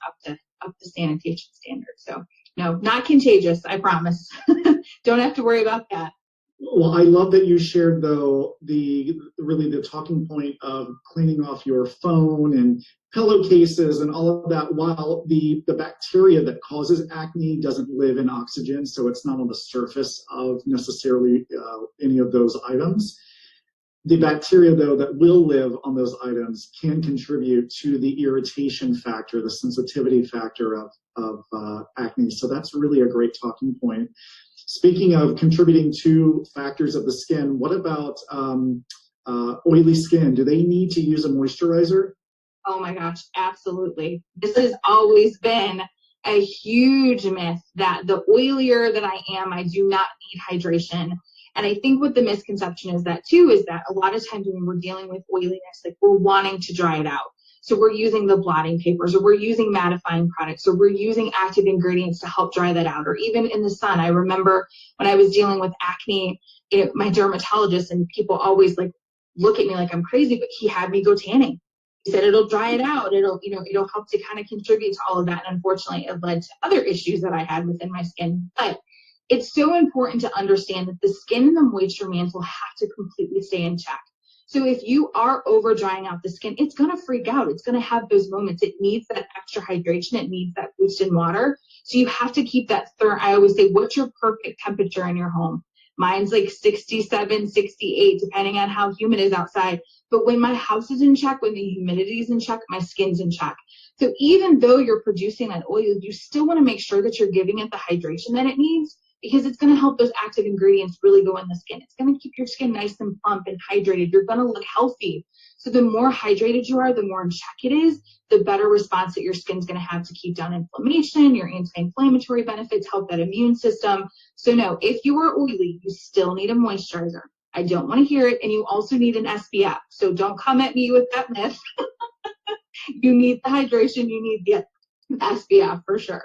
up to sanitation standards. So no, not contagious, I promise. Don't have to worry about that. Well, I love that you shared, though, the talking point of cleaning off your phone and pillowcases and all of that, while the bacteria that causes acne doesn't live in oxygen, so it's not on the surface of necessarily any of those items. The bacteria, though, that will live on those items can contribute to the irritation factor, the sensitivity factor of acne. So that's really a great talking point. Speaking of contributing to factors of the skin, what about oily skin? Do they need to use a moisturizer? Oh my gosh, absolutely. This has always been a huge myth that the oilier that I am, I do not need hydration. And I think what the misconception is that too, is that a lot of times when we're dealing with oiliness, like we're wanting to dry it out. So we're using the blotting papers, or we're using mattifying products, or we're using active ingredients to help dry that out. Or even in the sun, I remember when I was dealing with acne, my dermatologist, and people always like look at me like I'm crazy, but he had me go tanning. He said it'll dry it out. It'll help to kind of contribute to all of that. And unfortunately, it led to other issues that I had within my skin. But it's so important to understand that the skin and the moisture mantle have to completely stay in check. So if you are over drying out the skin, it's going to freak out. It's going to have those moments. It needs that extra hydration. It needs that boost in water. So you have to keep that I always say, what's your perfect temperature in your home? Mine's like 67, 68, depending on how humid it is outside. But when my house is in check, when the humidity is in check, my skin's in check. So even though you're producing that oil, you still want to make sure that you're giving it the hydration that it needs, because it's going to help those active ingredients really go in the skin. It's going to keep your skin nice and plump and hydrated. You're going to look healthy. So the more hydrated you are, the more in check it is, the better response that your skin's going to have to keep down inflammation, your anti-inflammatory benefits, help that immune system. So no, if you are oily, you still need a moisturizer. I don't want to hear it. And you also need an SPF. So don't come at me with that myth. You need the hydration. You need the SPF for sure.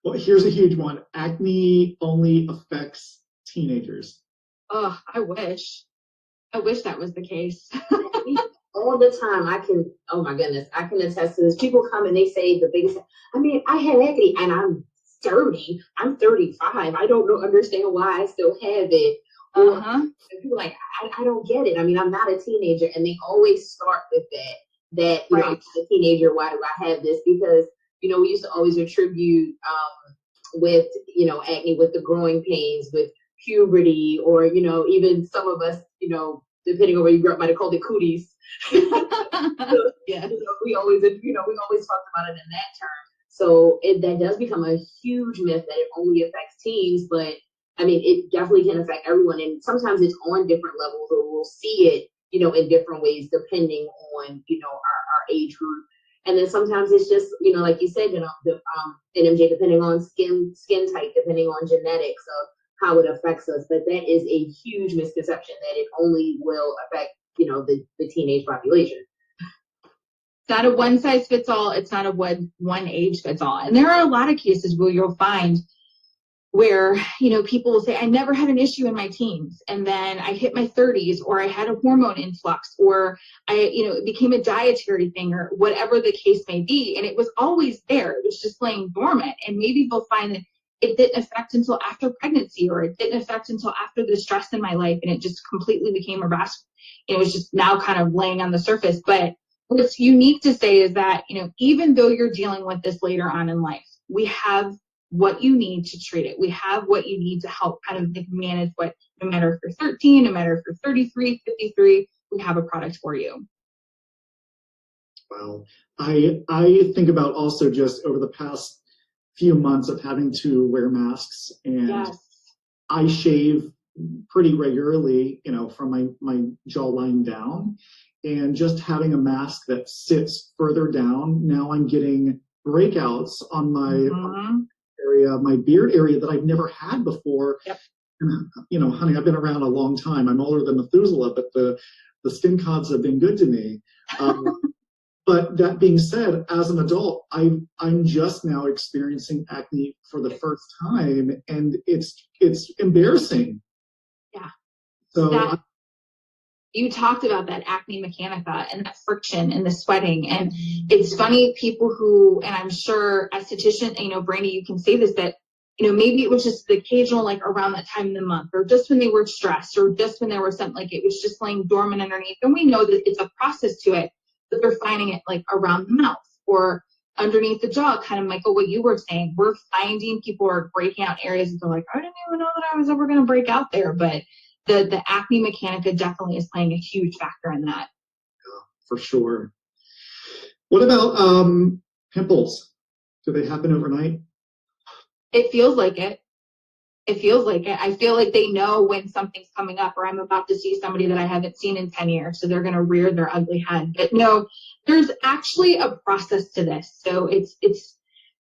Well, here's a huge one. Acne only affects teenagers. Oh, I wish that was the case. All the time, oh my goodness, I can attest to this. People come and they say the biggest, I had acne and I'm 30, I'm 35. I don't understand why I still have it. People like, I don't get it. I'm not a teenager. And they always start with that, right. I'm not a teenager. Why do I have this? Because, we used to always attribute with, acne with the growing pains, with puberty, or, even some of us, depending on where you grew up, might have called it cooties. Yeah. We always talked about it in that term. So that does become a huge myth that it only affects teens, but it definitely can affect everyone. And sometimes it's on different levels, or we'll see it, in different ways, depending on, our age group. And then sometimes it's just, like you said, NMJ, depending on skin type, depending on genetics of how it affects us. But that is a huge misconception that it only will affect, the teenage population. It's not a one size fits all. It's not a one age fits all. And there are a lot of cases where you'll find where, people will say, I never had an issue in my teens. And then I hit my 30s, or I had a hormone influx, or it became a dietary thing, or whatever the case may be. And it was always there. It was just laying dormant. And maybe they'll find that it didn't affect until after pregnancy, or it didn't affect until after the stress in my life. And it just completely became it was just now kind of laying on the surface. But what's unique to say is that, even though you're dealing with this later on in life, we have what you need to treat it. We have what you need to help kind of manage what, no matter if you're 13, no matter if you're 33, 53, we have a product for you. Well, I think about also just over the past few months of having to wear masks, and yes. I shave pretty regularly, from my jawline down, and just having a mask that sits further down. Now I'm getting breakouts on my area, my beard area, that I've never had before. Yep. And, honey, I've been around a long time. I'm older than Methuselah, but the skin cods have been good to me. But that being said, as an adult, I'm just now experiencing acne for the first time, and it's embarrassing. Yeah. So you talked about that acne mechanica and that friction and the sweating. And it's funny, people who, and I'm sure esthetician, Brandy, you can say this, that, maybe it was just the occasional, like around that time of the month, or just when they were stressed, or just when there was something, like it was just laying dormant underneath. And we know that it's a process to it, but they're finding it like around the mouth or underneath the jaw, kind of, Michael, what you were saying. We're finding people are breaking out areas and they're like, I didn't even know that I was ever going to break out there. But the acne mechanica definitely is playing a huge factor in that. Yeah, for sure. What about pimples? Do they happen overnight? It feels like it. I feel like they know when something's coming up, or I'm about to see somebody that I haven't seen in 10 years. So they're going to rear their ugly head. But no, there's actually a process to this. So it's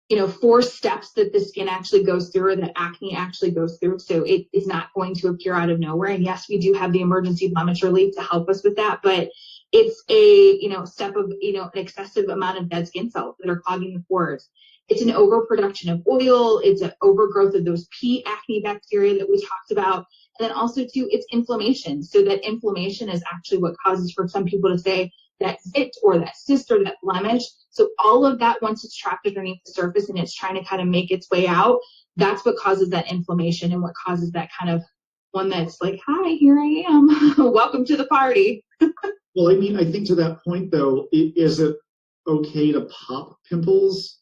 4 steps that the skin actually goes through, or that acne actually goes through. So it is not going to appear out of nowhere. And yes, we do have the emergency blemish relief to help us with that. But It's a, step of, an excessive amount of dead skin cells that are clogging the pores. It's an overproduction of oil. It's an overgrowth of those P acne bacteria that we talked about. And then also too, it's inflammation. So that inflammation is actually what causes for some people to say that zit or that cyst or that blemish. So all of that, once it's trapped underneath the surface and it's trying to kind of make its way out, that's what causes that inflammation and what causes that kind of one that's like, hi, here I am. Welcome to the party. Well, I mean, I think to that point, though, is it okay to pop pimples?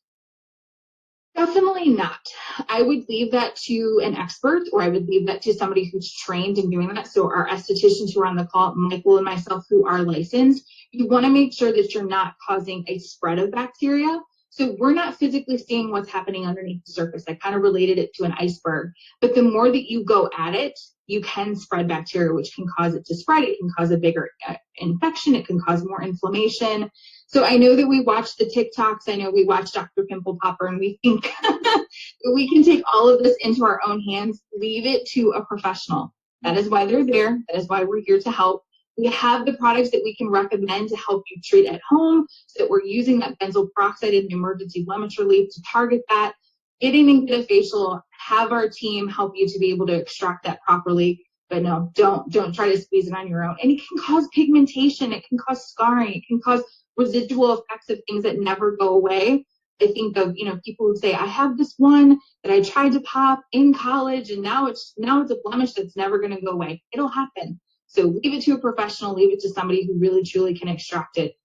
Definitely not. I would leave that to an expert, or I would leave that to somebody who's trained in doing that. So our estheticians who are on the call, Michael and myself, who are licensed, you want to make sure that you're not causing a spread of bacteria. So we're not physically seeing what's happening underneath the surface. I kind of related it to an iceberg. But the more that you go at it, you can spread bacteria, which can cause it to spread. It can cause a bigger infection. It can cause more inflammation. So I know that we watch the TikToks. I know we watch Dr. Pimple Popper, and we think we can take all of this into our own hands. Leave it to a professional. That is why they're there. That is why we're here to help. We have the products that we can recommend to help you treat at home, so that we're using that benzoyl peroxide in emergency blemish relief to target that. Get in and get a facial. Have our team help you to be able to extract that properly. But no, don't try to squeeze it on your own. And it can cause pigmentation. It can cause scarring. It can cause residual effects of things that never go away. I think of, people who say, I have this one that I tried to pop in college and now it's a blemish that's never going to go away. It'll happen. So leave it to a professional, leave it to somebody who really truly can extract it.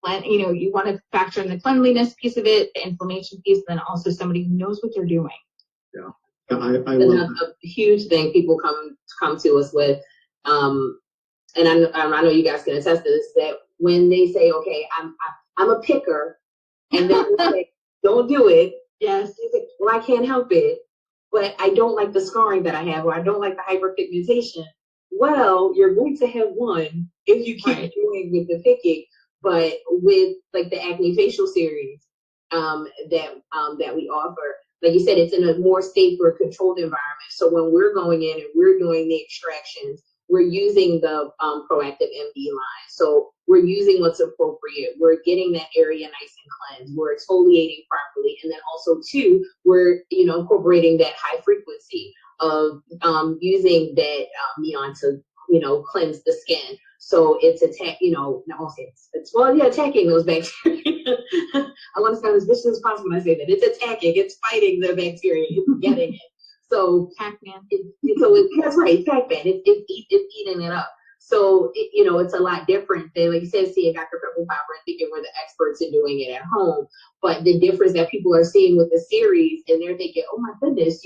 You want to factor in the cleanliness piece of it, the inflammation piece, and then also somebody who knows what they're doing. Yeah, I love a huge thing people come to us with, and I know you guys can attest to this, that when they say, okay, I'm a picker, and then like, don't do it. Yes. Say, well, I can't help it, but I don't like the scarring that I have, or I don't like the hyperpigmentation. Well, you're going to have one if you keep doing with the picking, but with like the Acne Facial Series that we offer, like you said, it's in a more safer, controlled environment. So when we're going in and we're doing the extractions, we're using the Proactiv MD line. So we're using what's appropriate. We're getting that area nice and cleansed. We're exfoliating properly. And then also, too, we're, incorporating that high frequency of using that neon to, cleanse the skin. So it's attacking those bacteria. I want to sound as vicious as possible when I say that. It's attacking, it's fighting the bacteria, it's getting it. So Pac-Man. That's right, Pac-Man. It's eating it up. So it's a lot different than, like you said, seeing Dr. Pimple Popper and thinking we're the experts in doing it at home. But the difference that people are seeing with the series, and they're thinking, oh my goodness,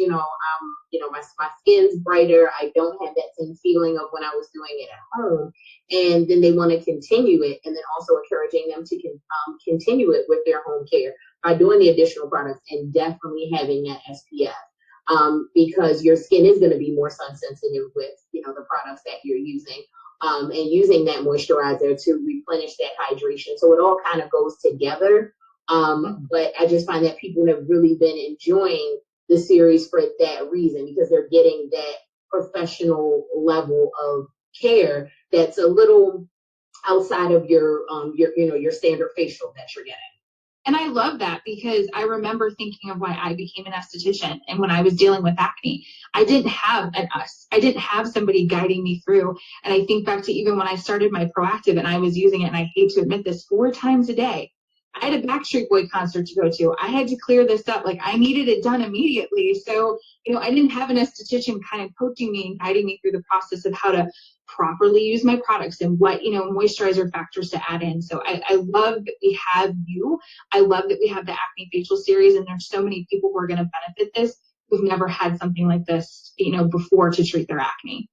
my skin's brighter. I don't have that same feeling of when I was doing it at home. And then they want to continue it, and then also encouraging them to continue it with their home care by doing the additional products and definitely having that SPF. Because your skin is going to be more sun sensitive with the products that you're using, and using that moisturizer to replenish that hydration. So it all kind of goes together. But I just find that people have really been enjoying the series for that reason, because they're getting that professional level of care that's a little outside of your standard facial that you're getting. And I love that, because I remember thinking of why I became an esthetician. And when I was dealing with acne, I didn't have I didn't have somebody guiding me through. And I think back to even when I started my Proactiv and I was using it, and I hate to admit this, 4 times a day. I had a Backstreet Boy concert to go to. I had to clear this up. Like, I needed it done immediately. So, I didn't have an esthetician kind of coaching me and guiding me through the process of how to properly use my products and what, moisturizer factors to add in. So I love that we have you. I love that we have the Acne Facial Series, and there's so many people who are going to benefit this who've never had something like this, before to treat their acne.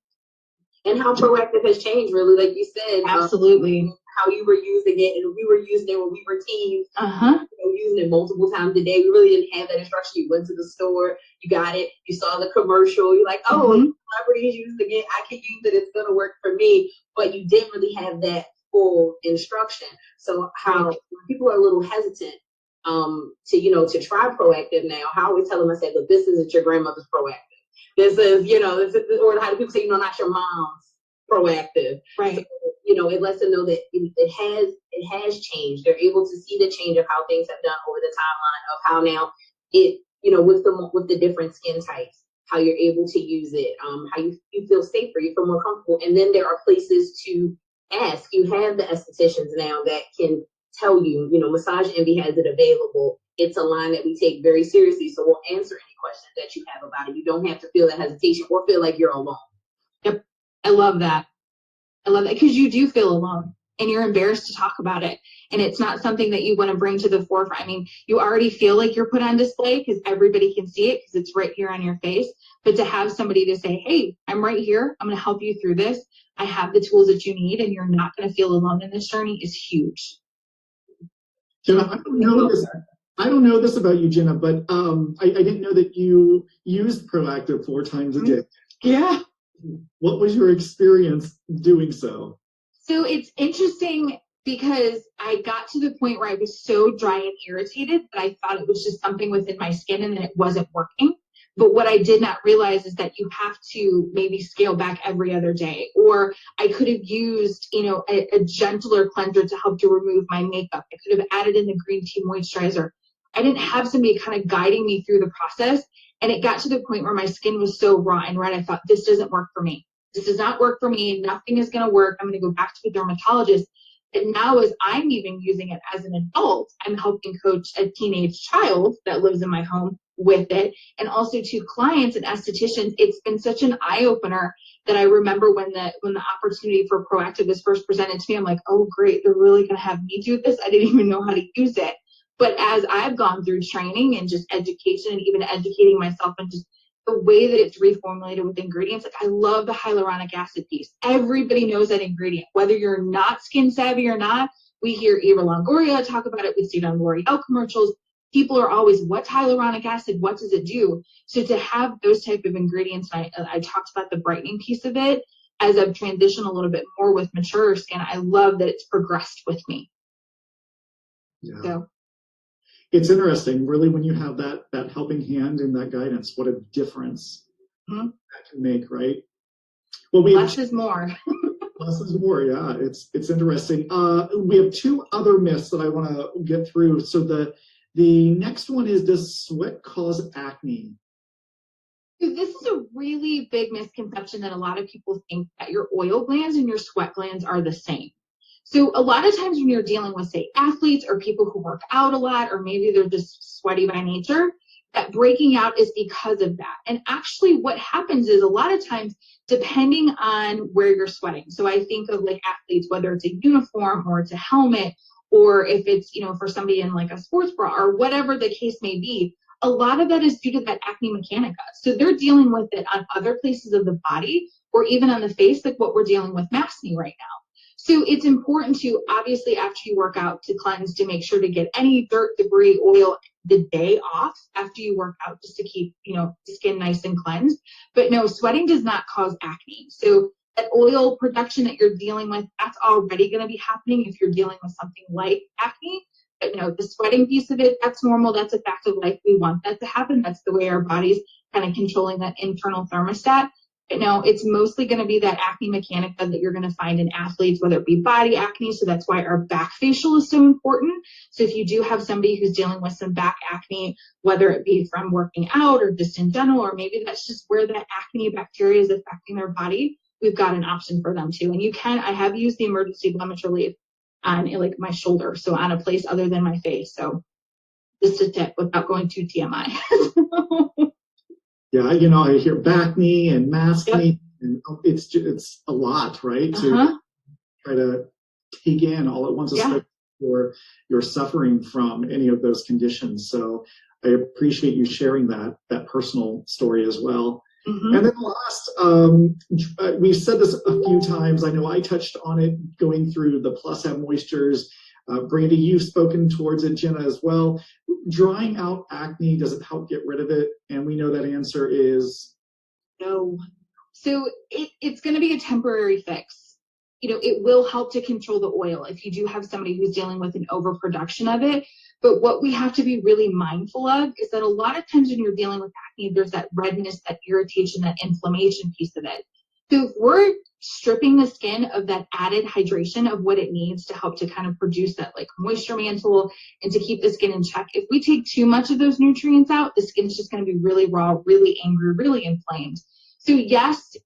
And how Proactiv has changed, really, like you said. Absolutely. How you were using it, and we were using it when we were teens. Using it multiple times a day. We really didn't have that instruction. You went to the store, you got it, you saw the commercial, you're like, celebrities using it, I can use it, it's gonna work for me. But you didn't really have that full instruction. So how people are a little hesitant to try Proactiv now, how I always tell them, I said, but this isn't your grandmother's Proactiv. This is, or how do people say, not your mom's Proactiv. Right. So it lets them know that it has changed. They're able to see the change of how things have done over the timeline of how now it, with the different skin types, how you're able to use it, how you feel safer, you feel more comfortable. And then there are places to ask. You have the estheticians now that can tell you, Massage Envy has it available. It's a line that we take very seriously. So we'll answer any questions that you have about it. You don't have to feel that hesitation or feel like you're alone. Yep. I love that. Because you do feel alone and you're embarrassed to talk about it. And it's not something that you want to bring to the forefront. I mean, you already feel like you're put on display because everybody can see it because it's right here on your face. But to have somebody to say, hey, I'm right here. I'm going to help you through this. I have the tools that you need and you're not going to feel alone in this journey is huge. Jenna, I don't know this about you, Jenna, but I didn't know that you used Proactiv 4 times a day. Yeah. What was your experience doing so? So it's interesting because I got to the point where I was so dry and irritated that I thought it was just something within my skin and that it wasn't working. But what I did not realize is that you have to maybe scale back every other day. Or I could have used, a gentler cleanser to help to remove my makeup. I could have added in the green tea moisturizer. I didn't have somebody kind of guiding me through the process. And it got to the point where my skin was so raw and red. I thought, this doesn't work for me. This does not work for me. Nothing is going to work. I'm going to go back to a dermatologist. But now as I'm even using it as an adult, I'm helping coach a teenage child that lives in my home with it. And also to clients and estheticians, it's been such an eye-opener that I remember when the opportunity for Proactiv was first presented to me, I'm like, oh, great, they're really going to have me do this? I didn't even know how to use it. But as I've gone through training and just education and even educating myself and just the way that it's reformulated with ingredients, like I love the hyaluronic acid piece. Everybody knows that ingredient, whether you're not skin savvy or not. We hear Eva Longoria talk about it. We see it on L'Oreal commercials. People are always, what's hyaluronic acid? What does it do? So to have those type of ingredients, I talked about the brightening piece of it as I've transitioned a little bit more with mature skin. I love that it's progressed with me. Yeah. So it's interesting, really, when you have that helping hand and that guidance, what a difference that can make, right? Well, less is more. Less is more, yeah. It's interesting. We have 2 other myths that I want to get through. So the next one is, does sweat cause acne? This is a really big misconception that a lot of people think that your oil glands and your sweat glands are the same. So a lot of times when you're dealing with, say, athletes or people who work out a lot, or maybe they're just sweaty by nature, that breaking out is because of that. And actually what happens is a lot of times, depending on where you're sweating. So I think of like athletes, whether it's a uniform or it's a helmet, or if it's, for somebody in like a sports bra or whatever the case may be, a lot of that is due to that acne mechanica. So they're dealing with it on other places of the body or even on the face, like what we're dealing with Maskne right now. So it's important to, obviously, after you work out, to cleanse, to make sure to get any dirt, debris, oil the day off after you work out, just to keep, the skin nice and cleansed. But no, sweating does not cause acne. So that oil production that you're dealing with, that's already going to be happening if you're dealing with something like acne. But no, the sweating piece of it, that's normal. That's a fact of life. We want that to happen. That's the way our body's kind of controlling that internal thermostat. But no, it's mostly going to be that acne mechanica that you're going to find in athletes, whether it be body acne. So that's why our back facial is so important. So if you do have somebody who's dealing with some back acne, whether it be from working out or just in general, or maybe that's just where that acne bacteria is affecting their body, we've got an option for them too. And I have used the emergency blemish relief on like my shoulder, so on a place other than my face. So just a tip without going too TMI. Yeah, I hear back knee and Maskne, and it's a lot, right? To try to take in all at once, especially if you're suffering from any of those conditions. So I appreciate you sharing that personal story as well. Mm-hmm. And then last, we've said this a few times. I know I touched on it going through the Plus Have moistures. Brandy, you've spoken towards it, Jenna, as well. Drying out acne, does it help get rid of it? And we know that answer is no. So it's going to be a temporary fix. It will help to control the oil if you do have somebody who's dealing with an overproduction of it. But what we have to be really mindful of is that a lot of times when you're dealing with acne, there's that redness, that irritation, that inflammation piece of it. So if we're stripping the skin of that added hydration of what it needs to help to kind of produce that like moisture mantle and to keep the skin in check, if we take too much of those nutrients out, the skin's just going to be really raw, really angry, really inflamed. So yes,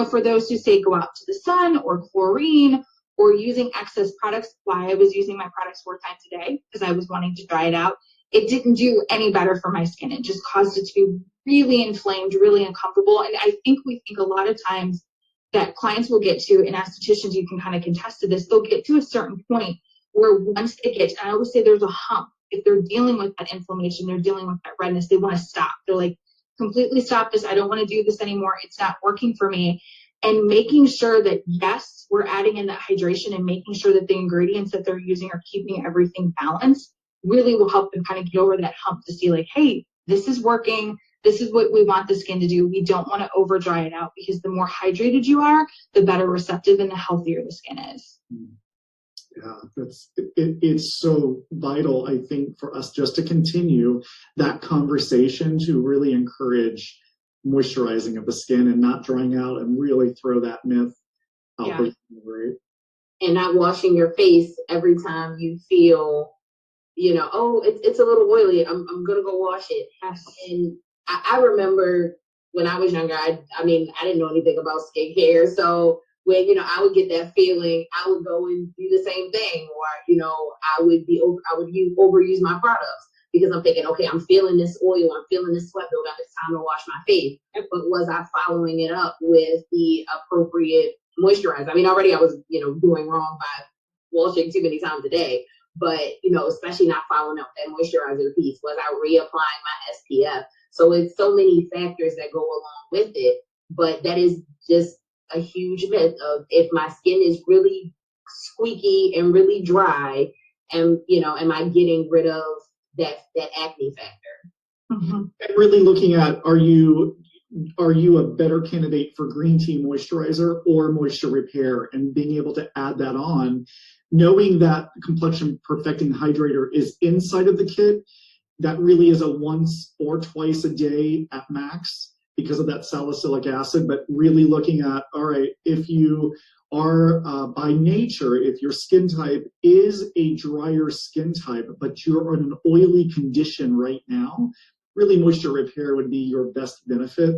for those who say go out to the sun or chlorine or using excess products, why I was using my products 4 times a day because I was wanting to dry it out. It didn't do any better for my skin. It just caused it to be really inflamed, really uncomfortable. And I think we think a lot of times that clients will get to, and estheticians, you can kind of contest to this, they'll get to a certain point where once they get, and I always say there's a hump. If they're dealing with that inflammation, they're dealing with that redness, they want to stop. They're like, completely stop this. I don't want to do this anymore. It's not working for me. And making sure that, yes, we're adding in that hydration and making sure that the ingredients that they're using are keeping everything balanced really will help them kind of get over that hump to see like, hey, this is working. This is what we want the skin to do. We don't want to over dry it out because the more hydrated you are, the better receptive and the healthier the skin is. Yeah, it's so vital, I think, for us just to continue that conversation to really encourage moisturizing of the skin and not drying out and really throw that myth out Yeah. there, right? And not washing your face every time you feel, oh, it's a little oily. I'm gonna go wash it. Yes. And I remember when I was younger, I didn't know anything about skincare. So when, I would get that feeling, I would go and do the same thing. Or, I would overuse my products because I'm thinking, okay, I'm feeling this oil, I'm feeling this sweat buildup, it's time to wash my face. But was I following it up with the appropriate moisturizer? Already I was, doing wrong by washing too many times a day. But, especially not following up that moisturizer piece. Was I reapplying my SPF? So it's so many factors that go along with it. But that is just a huge myth of if my skin is really squeaky and really dry, and, am I getting rid of that acne factor? Mm-hmm. And really looking at, are you a better candidate for green tea moisturizer or moisture repair, and being able to add that on, knowing that complexion perfecting hydrator is inside of the kit. That really is a once or twice a day at max because of that salicylic acid, but really looking at, all right, if you are by nature, if your skin type is a drier skin type, but you're in an oily condition right now, really moisture repair would be your best benefit.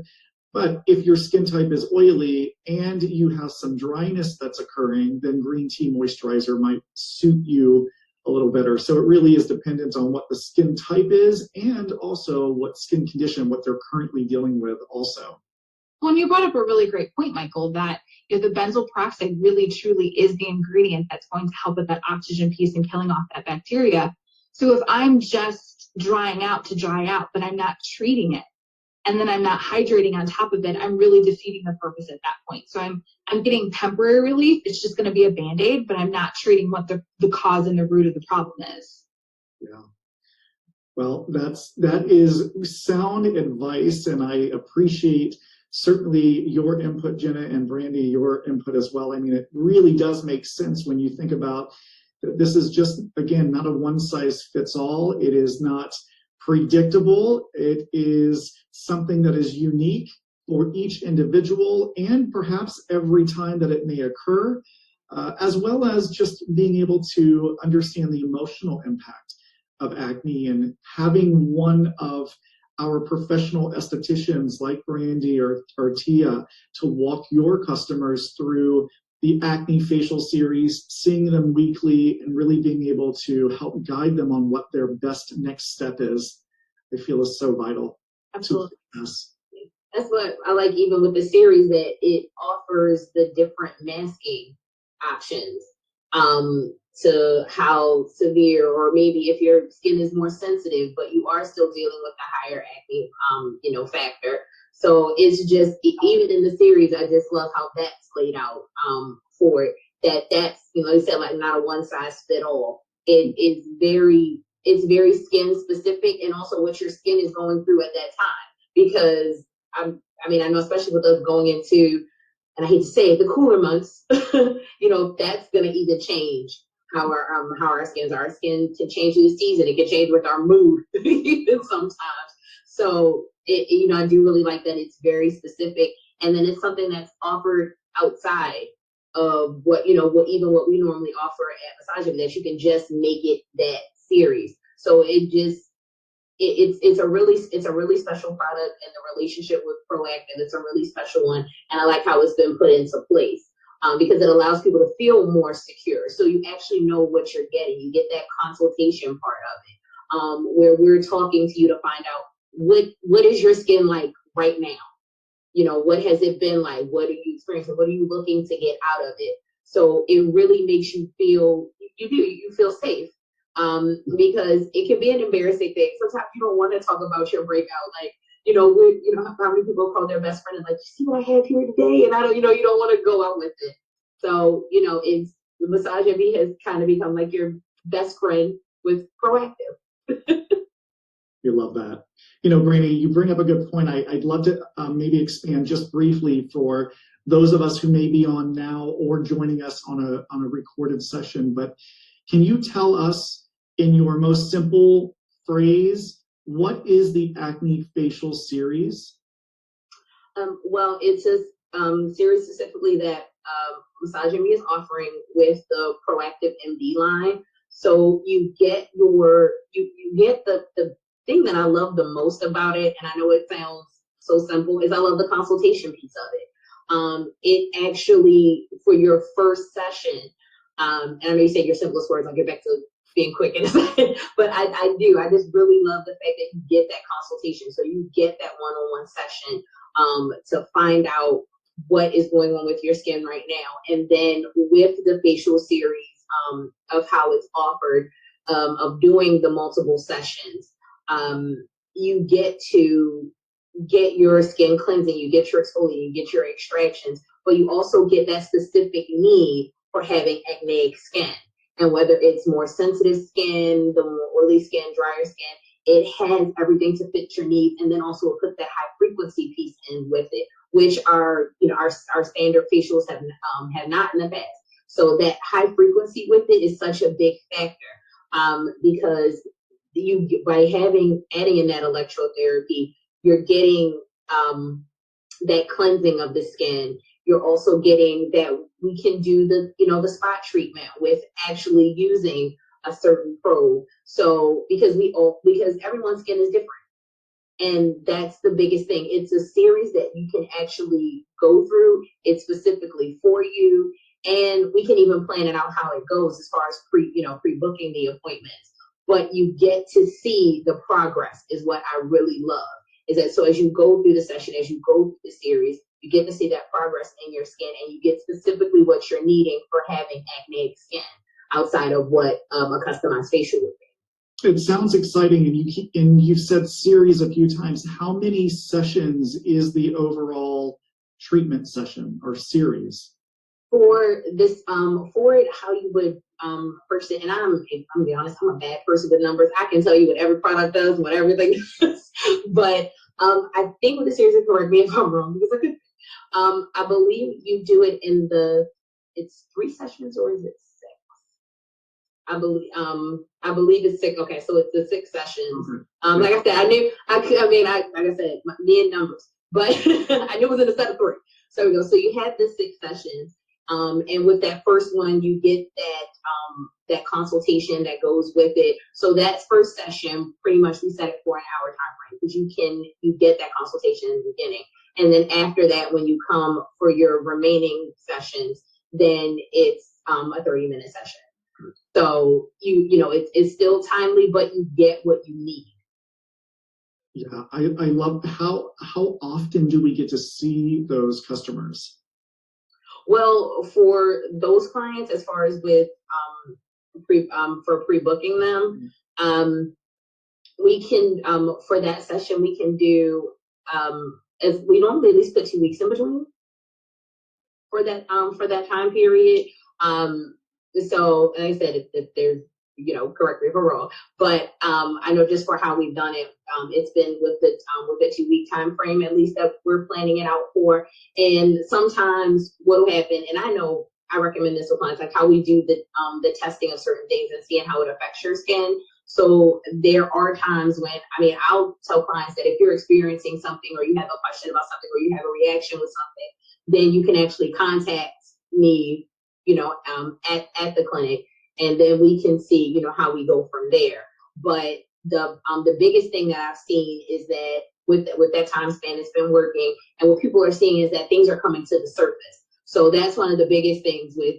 But if your skin type is oily and you have some dryness that's occurring, then green tea moisturizer might suit you a little better. So it really is dependent on what the skin type is and also what skin condition, what they're currently dealing with also. Well, and you brought up a really great point, Michael, that the benzoyl peroxide really truly is the ingredient that's going to help with that oxygen piece and killing off that bacteria. So if I'm just drying out to dry out, but I'm not treating it, and then I'm not hydrating on top of it, I'm really defeating the purpose at that point. So I'm getting temporary relief. It's just going to be a Band-Aid, but I'm not treating what the cause and the root of the problem is. Yeah. Well, that is sound advice, and I appreciate certainly your input, Jenna, and Brandy, your input as well. It really does make sense when you think about that. This is just, again, not a one-size-fits-all. It is not predictable. It is something that is unique for each individual and perhaps every time that it may occur, as well as just being able to understand the emotional impact of acne, and having one of our professional estheticians like Brandy or Tia to walk your customers through the Acne Facial Series, seeing them weekly and really being able to help guide them on what their best next step is, I feel is so vital. Absolutely. That's what I like, even with the series, that it offers the different masking options to how severe, or maybe if your skin is more sensitive, but you are still dealing with the higher acne, factor. So it's just, even in the series, I just love how that's laid out for it. That's, they said, like, not a one size fit all. It's very skin specific, and also what your skin is going through at that time. Because I know, especially with us going into, and I hate to say it, the cooler months, that's gonna even change how our skins are. Our skin can change with the season. It can change with our mood even sometimes. So I do really like that it's very specific, and then it's something that's offered outside of what what we normally offer at Massage Envy, that you can just make it that series. So it's a really special product, and the relationship with Proactiv, it's a really special one, and I like how it's been put into place. Because it allows people to feel more secure. So you actually know what you're getting. You get that consultation part of it, where we're talking to you to find out what is your skin like right now? What has it been like? What are you experiencing? What are you looking to get out of it? So it really makes you feel, you feel safe. Because it can be an embarrassing thing. Sometimes you don't want to talk about your breakout. Like, how many people call their best friend and like, you see what I have here today? And I don't, you don't want to go out with it. So, it's the Massage Envy has kind of become like your best friend with Proactiv. We love that. Brandy, you bring up a good point. I'd love to maybe expand just briefly for those of us who may be on now or joining us on a recorded session. But can you tell us in your most simple phrase, what is the Acne Facial Series? Well, it's a series specifically that Massage Envy is offering with the Proactiv MD line. So you get you get the thing that I love the most about it, and I know it sounds so simple, is I love the consultation piece of it. It actually, for your first session, and I know you said your simplest words, I'll get back to being quick in a second, but I do. I just really love the fact that you get that consultation. So you get that one-on-one session to find out what is going on with your skin right now. And then with the facial series of how it's offered, of doing the multiple sessions, you get to get your skin cleansing, you get your exfoliating, you get your extractions, but you also get that specific need for having acneic skin. And whether it's more sensitive skin, the more oily skin, drier skin, it has everything to fit your needs. And then also put that high frequency piece in with it, which our standard facials have not in the past. So that high frequency with it is such a big factor, because by adding in that electrotherapy, you're getting that cleansing of the skin. You're also getting that we can do the spot treatment with actually using a certain probe. So because everyone's skin is different. And that's the biggest thing. It's a series that you can actually go through. It's specifically for you. And we can even plan it out how it goes as far as pre-booking the appointments. But you get to see the progress is what I really love. Is that so as you go through the session, as you go through the series, you get to see that progress in your skin, and you get specifically what you're needing for having acneic skin outside of what a customized facial would be. It sounds exciting, and you've said series a few times. How many sessions is the overall treatment session or series? For this, for it, how you would purchase it, and I'm gonna be honest, I'm a bad person with numbers. I can tell you what every product does, what everything does, but I think with the series, correct me if I'm wrong, because I could. I believe you do it in it's 3 sessions, or is it 6? I believe it's 6. Okay, so it's the 6 sessions. Like I said, like I said, me and numbers, but I knew it was in a set of 3. So there we go. So you have the 6 sessions. And with that first one, you get that consultation that goes with it. So that first session, pretty much we set it for an hour time frame, because you get that consultation in the beginning. And then after that, when you come for your remaining sessions, then it's a 30-minute session. So it's still timely, but you get what you need. Yeah, I love how often do we get to see those customers? Well, for those clients, as far as with for pre-booking them, we can for that session we can do as we normally at least put 2 weeks in between for that time period. So, like I said, if there's correct me if I'm wrong, but I know just for how we've done it, it's been with the 2-week time frame at least that we're planning it out for. And sometimes what will happen, and I know I recommend this to clients, like how we do the testing of certain things and seeing how it affects your skin. So there are times when, I mean, I'll tell clients that if you're experiencing something or you have a question about something or you have a reaction with something, then you can actually contact me, at the clinic, and then we can see, how we go from there. But the biggest thing that I've seen is that with that time span, it's been working, and what people are seeing is that things are coming to the surface. So that's one of the biggest things with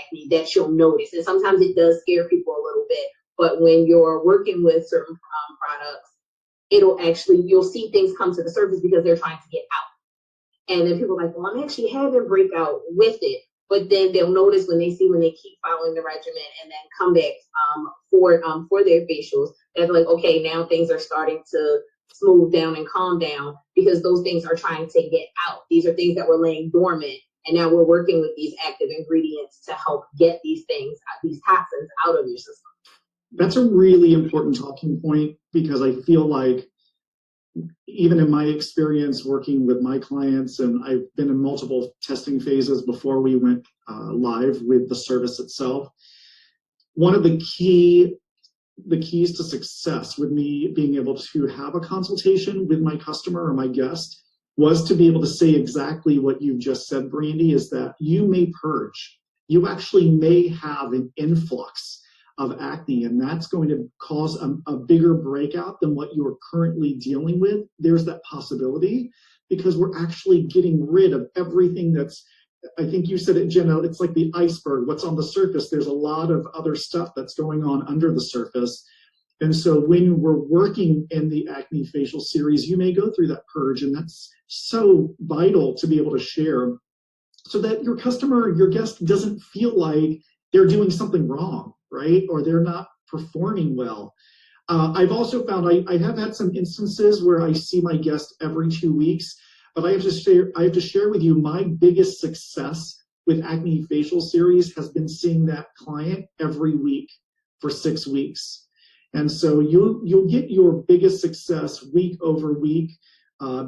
acne that you'll notice, and sometimes it does scare people a little bit. But when you're working with certain products, you'll see things come to the surface because they're trying to get out. And then people are like, well, I'm actually having breakout with it. But then they'll notice when they keep following the regimen and then come back for their facials, they're like, okay, now things are starting to smooth down and calm down because those things are trying to get out. These are things that were laying dormant. And now we're working with these active ingredients to help get these toxins out of your system. That's a really important talking point because I feel like even in my experience working with my clients, and I've been in multiple testing phases before we went live with the service itself, one of the keys to success with me being able to have a consultation with my customer or my guest was to be able to say exactly what you've just said, Brandy, is that you may purge. You actually may have an influx of acne, and that's going to cause a bigger breakout than what you're currently dealing with. There's that possibility because we're actually getting rid of everything that's, I think you said it, Jenna, it's like the iceberg. What's on the surface, there's a lot of other stuff that's going on under the surface. And so when we're working in the Acne Facial Series, you may go through that purge, and that's so vital to be able to share so that your customer, your guest doesn't feel like they're doing something wrong, right? Or they're not performing well. I've also found I have had some instances where I see my guest every 2 weeks, but I have to share with you my biggest success with Acne Facial Series has been seeing that client every week for 6 weeks. And so you'll get your biggest success week over week,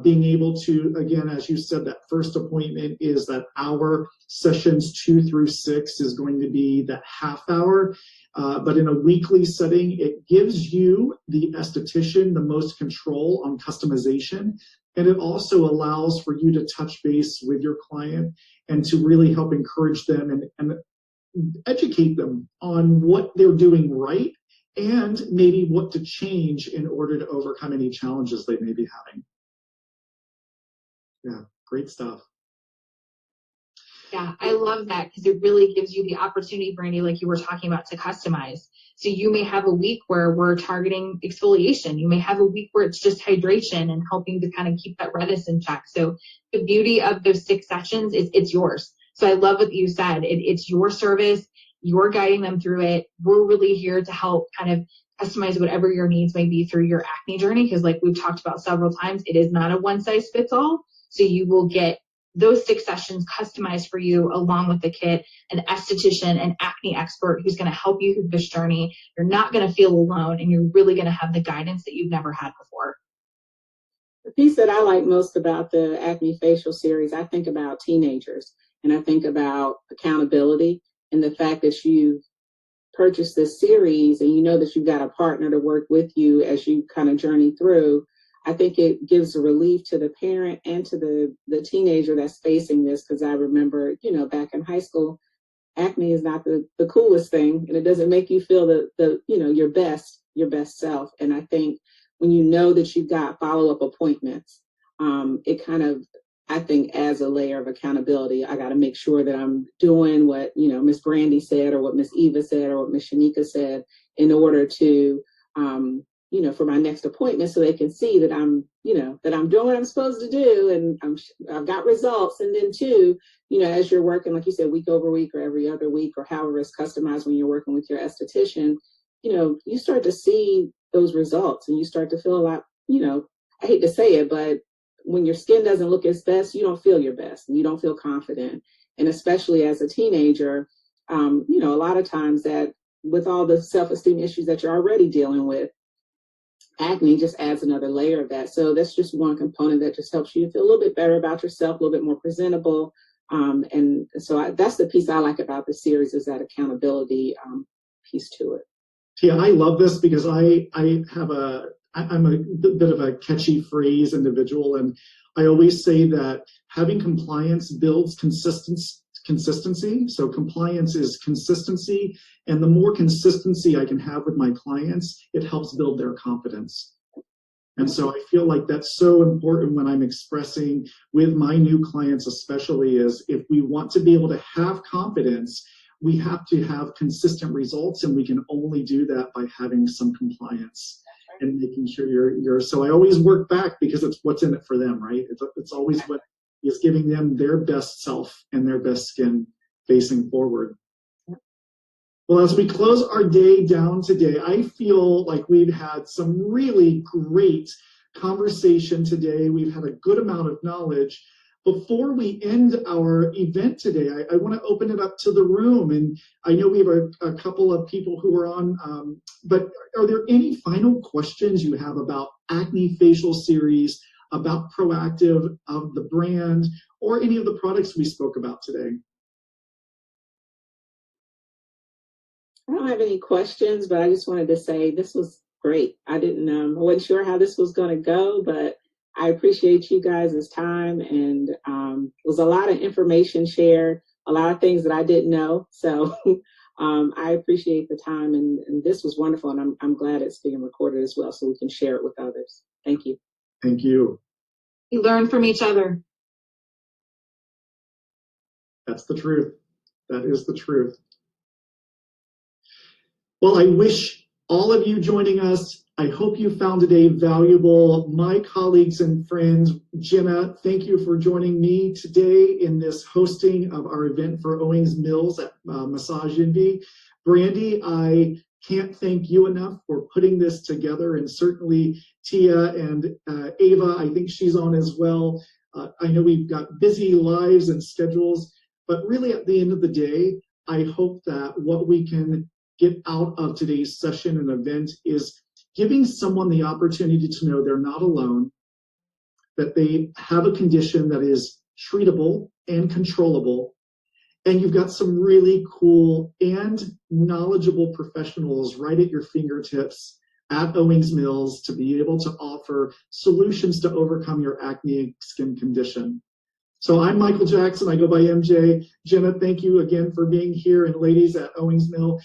being able to, again, as you said, that first appointment is that hour. Sessions 2 through 6 is going to be that half hour. But in a weekly setting, it gives you, the esthetician, the most control on customization. And it also allows for you to touch base with your client and to really help encourage them and educate them on what they're doing right and maybe what to change in order to overcome any challenges they may be having. Yeah, great stuff. Yeah, I love that because it really gives you the opportunity, Brandy, like you were talking about, to customize. So you may have a week where we're targeting exfoliation. You may have a week where it's just hydration and helping to kind of keep that redness in check. So the beauty of those 6 sessions is it's yours. So I love what you said. It's your service. You're guiding them through it. We're really here to help kind of customize whatever your needs may be through your acne journey. Because like we've talked about several times, it is not a one size fits all. So you will get those 6 sessions customized for you along with the kit, an esthetician, an acne expert who's going to help you through this journey. You're not going to feel alone, and you're really going to have the guidance that you've never had before. The piece that I like most about the Acne Facial Series, I think about teenagers, and I think about accountability and the fact that you've purchased this series and you know that you've got a partner to work with you as you kind of journey through. I think it gives a relief to the parent and to the teenager that's facing this, because I remember, back in high school, acne is not the coolest thing, and it doesn't make you feel your best self. And I think when you know that you've got follow-up appointments, it kind of, I think, adds a layer of accountability. I got to make sure that I'm doing what, Miss Brandy said, or what Miss Eva said, or what Miss Shanika said, in order to, for my next appointment, so they can see that I'm doing what I'm supposed to do, and I've got results. And then too, as you're working, like you said, week over week or every other week, or however it's customized when you're working with your esthetician, you start to see those results, and you start to feel a lot, I hate to say it, but when your skin doesn't look its best, you don't feel your best, and you don't feel confident. And especially as a teenager, a lot of times that with all the self-esteem issues that you're already dealing with, acne just adds another layer of that. So that's just one component that just helps you feel a little bit better about yourself, a little bit more presentable. And so that's the piece I like about the series, is that accountability piece to it. Yeah, I love this because I'm a bit of a catchy phrase individual, and I always say that having compliance builds consistency. So compliance is consistency, and the more consistency I can have with my clients, it helps build their confidence. And so I feel like that's so important when I'm expressing with my new clients, especially, is if we want to be able to have confidence, we have to have consistent results, and we can only do that by having some compliance and making sure you're. So I always work back because it's what's in it for them, right? It's always what is giving them their best self and their best skin facing forward. Well, as we close our day down today, I feel like we've had some really great conversation today. We've had a good amount of knowledge. Before we end our event today, I want to open it up to the room. And I know we have a couple of people who are on, but are there any final questions you have about Acne Facial Series, about Proactiv, of the brand, or any of the products we spoke about today? I don't have any questions, but I just wanted to say this was great. I wasn't sure how this was going to go, but I appreciate you guys' time, and it was a lot of information shared, a lot of things that I didn't know. So I appreciate the time, and this was wonderful, and I'm glad it's being recorded as well, so we can share it with others. Thank you. Thank you. We learn from each other. That's the truth. That is the truth. Well, I wish all of you joining us, I hope you found today valuable. My colleagues and friends, Jenna, thank you for joining me today in this hosting of our event for Owings Mills at Massage Envy. Brandy, I can't thank you enough for putting this together, and certainly Tia and Ava, I think she's on as well. I know we've got busy lives and schedules, but really at the end of the day, I hope that what we can get out of today's session and event is giving someone the opportunity to know they're not alone, that they have a condition that is treatable and controllable, and you've got some really cool and knowledgeable professionals right at your fingertips at Owings Mills to be able to offer solutions to overcome your acne skin condition. So I'm Michael Jackson. I go by MJ. Jenna, thank you again for being here. And ladies at Owings Mill,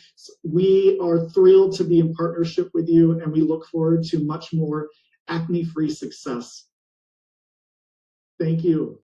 we are thrilled to be in partnership with you, and we look forward to much more acne-free success. Thank you.